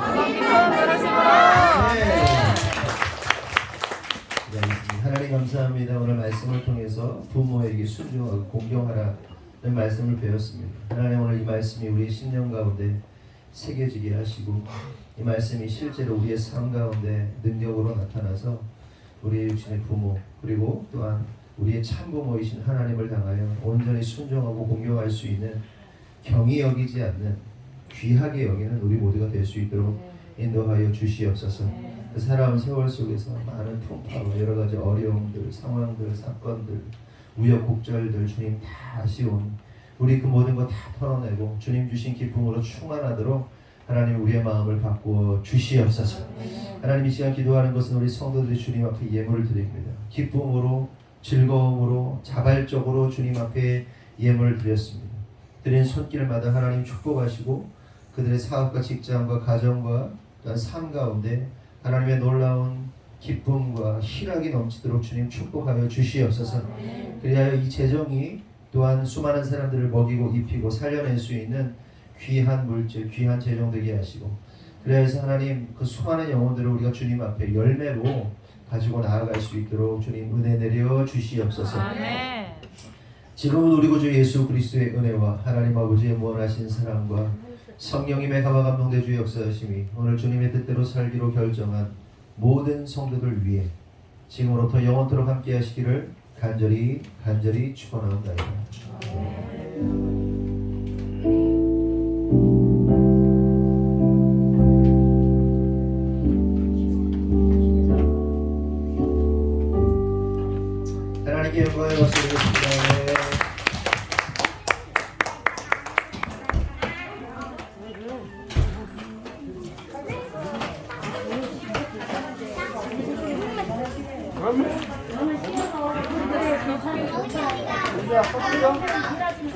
네. 하나님 감사합니다. 오늘 말씀을 통해서 부모에게 순종하고 공경하라는 말씀을 배웠습니다. 하나님 오늘 이 말씀이 우리의 심령 가운데 새겨지게 하시고 이 말씀이 실제로 우리의 삶 가운데 능력으로 나타나서 우리의 육신의 부모 그리고 또한 우리의 참부모이신 하나님을 향하여 온전히 순종하고 공경할 수 있는 경히 여기지 않는 귀하게 여기는 우리 모두가 될 수 있도록 인도하여 주시옵소서. 그 살아온 세월 속에서 많은 풍파와 여러 가지 어려움들, 상황들, 사건들, 우여곡절들 주님 다 아쉬운 우리 그 모든 것 다 털어내고 주님 주신 기쁨으로 충만하도록 하나님 우리의 마음을 바꾸어 주시옵소서. 하나님 이 시간 기도하는 것은 우리 성도들이 주님 앞에 예물을 드립니다. 기쁨으로 즐거움으로 자발적으로 주님 앞에 예물을 드렸습니다. 드린 손길마다 하나님 축복하시고 그들의 사업과 직장과 가정과 또한 삶 가운데 하나님의 놀라운 기쁨과 희락이 넘치도록 주님 축복하여 주시옵소서. 그리하여 이 재정이 또한 수많은 사람들을 먹이고 입히고 살려낼 수 있는 귀한 물질, 귀한 재정 되게 하시고 그래서 하나님 그 수많은 영혼들을 우리가 주님 앞에 열매로 가지고 나아갈 수 있도록 주님 은혜 내려 주시옵소서. 아멘. 지금은 우리 구주 예수 그리스도의 은혜와 하나님 아버지의 무한하신 사랑과 성령님의 감화 감동대 주의 역사하심이 오늘 주님의 뜻대로 살기로 결정한 모든 성도들 위해 지금으로부터 영원토록 함께 하시기를 간절히 축원하옵나이다. 하나님께 영광을 받드리겠습니다. 이제 아빠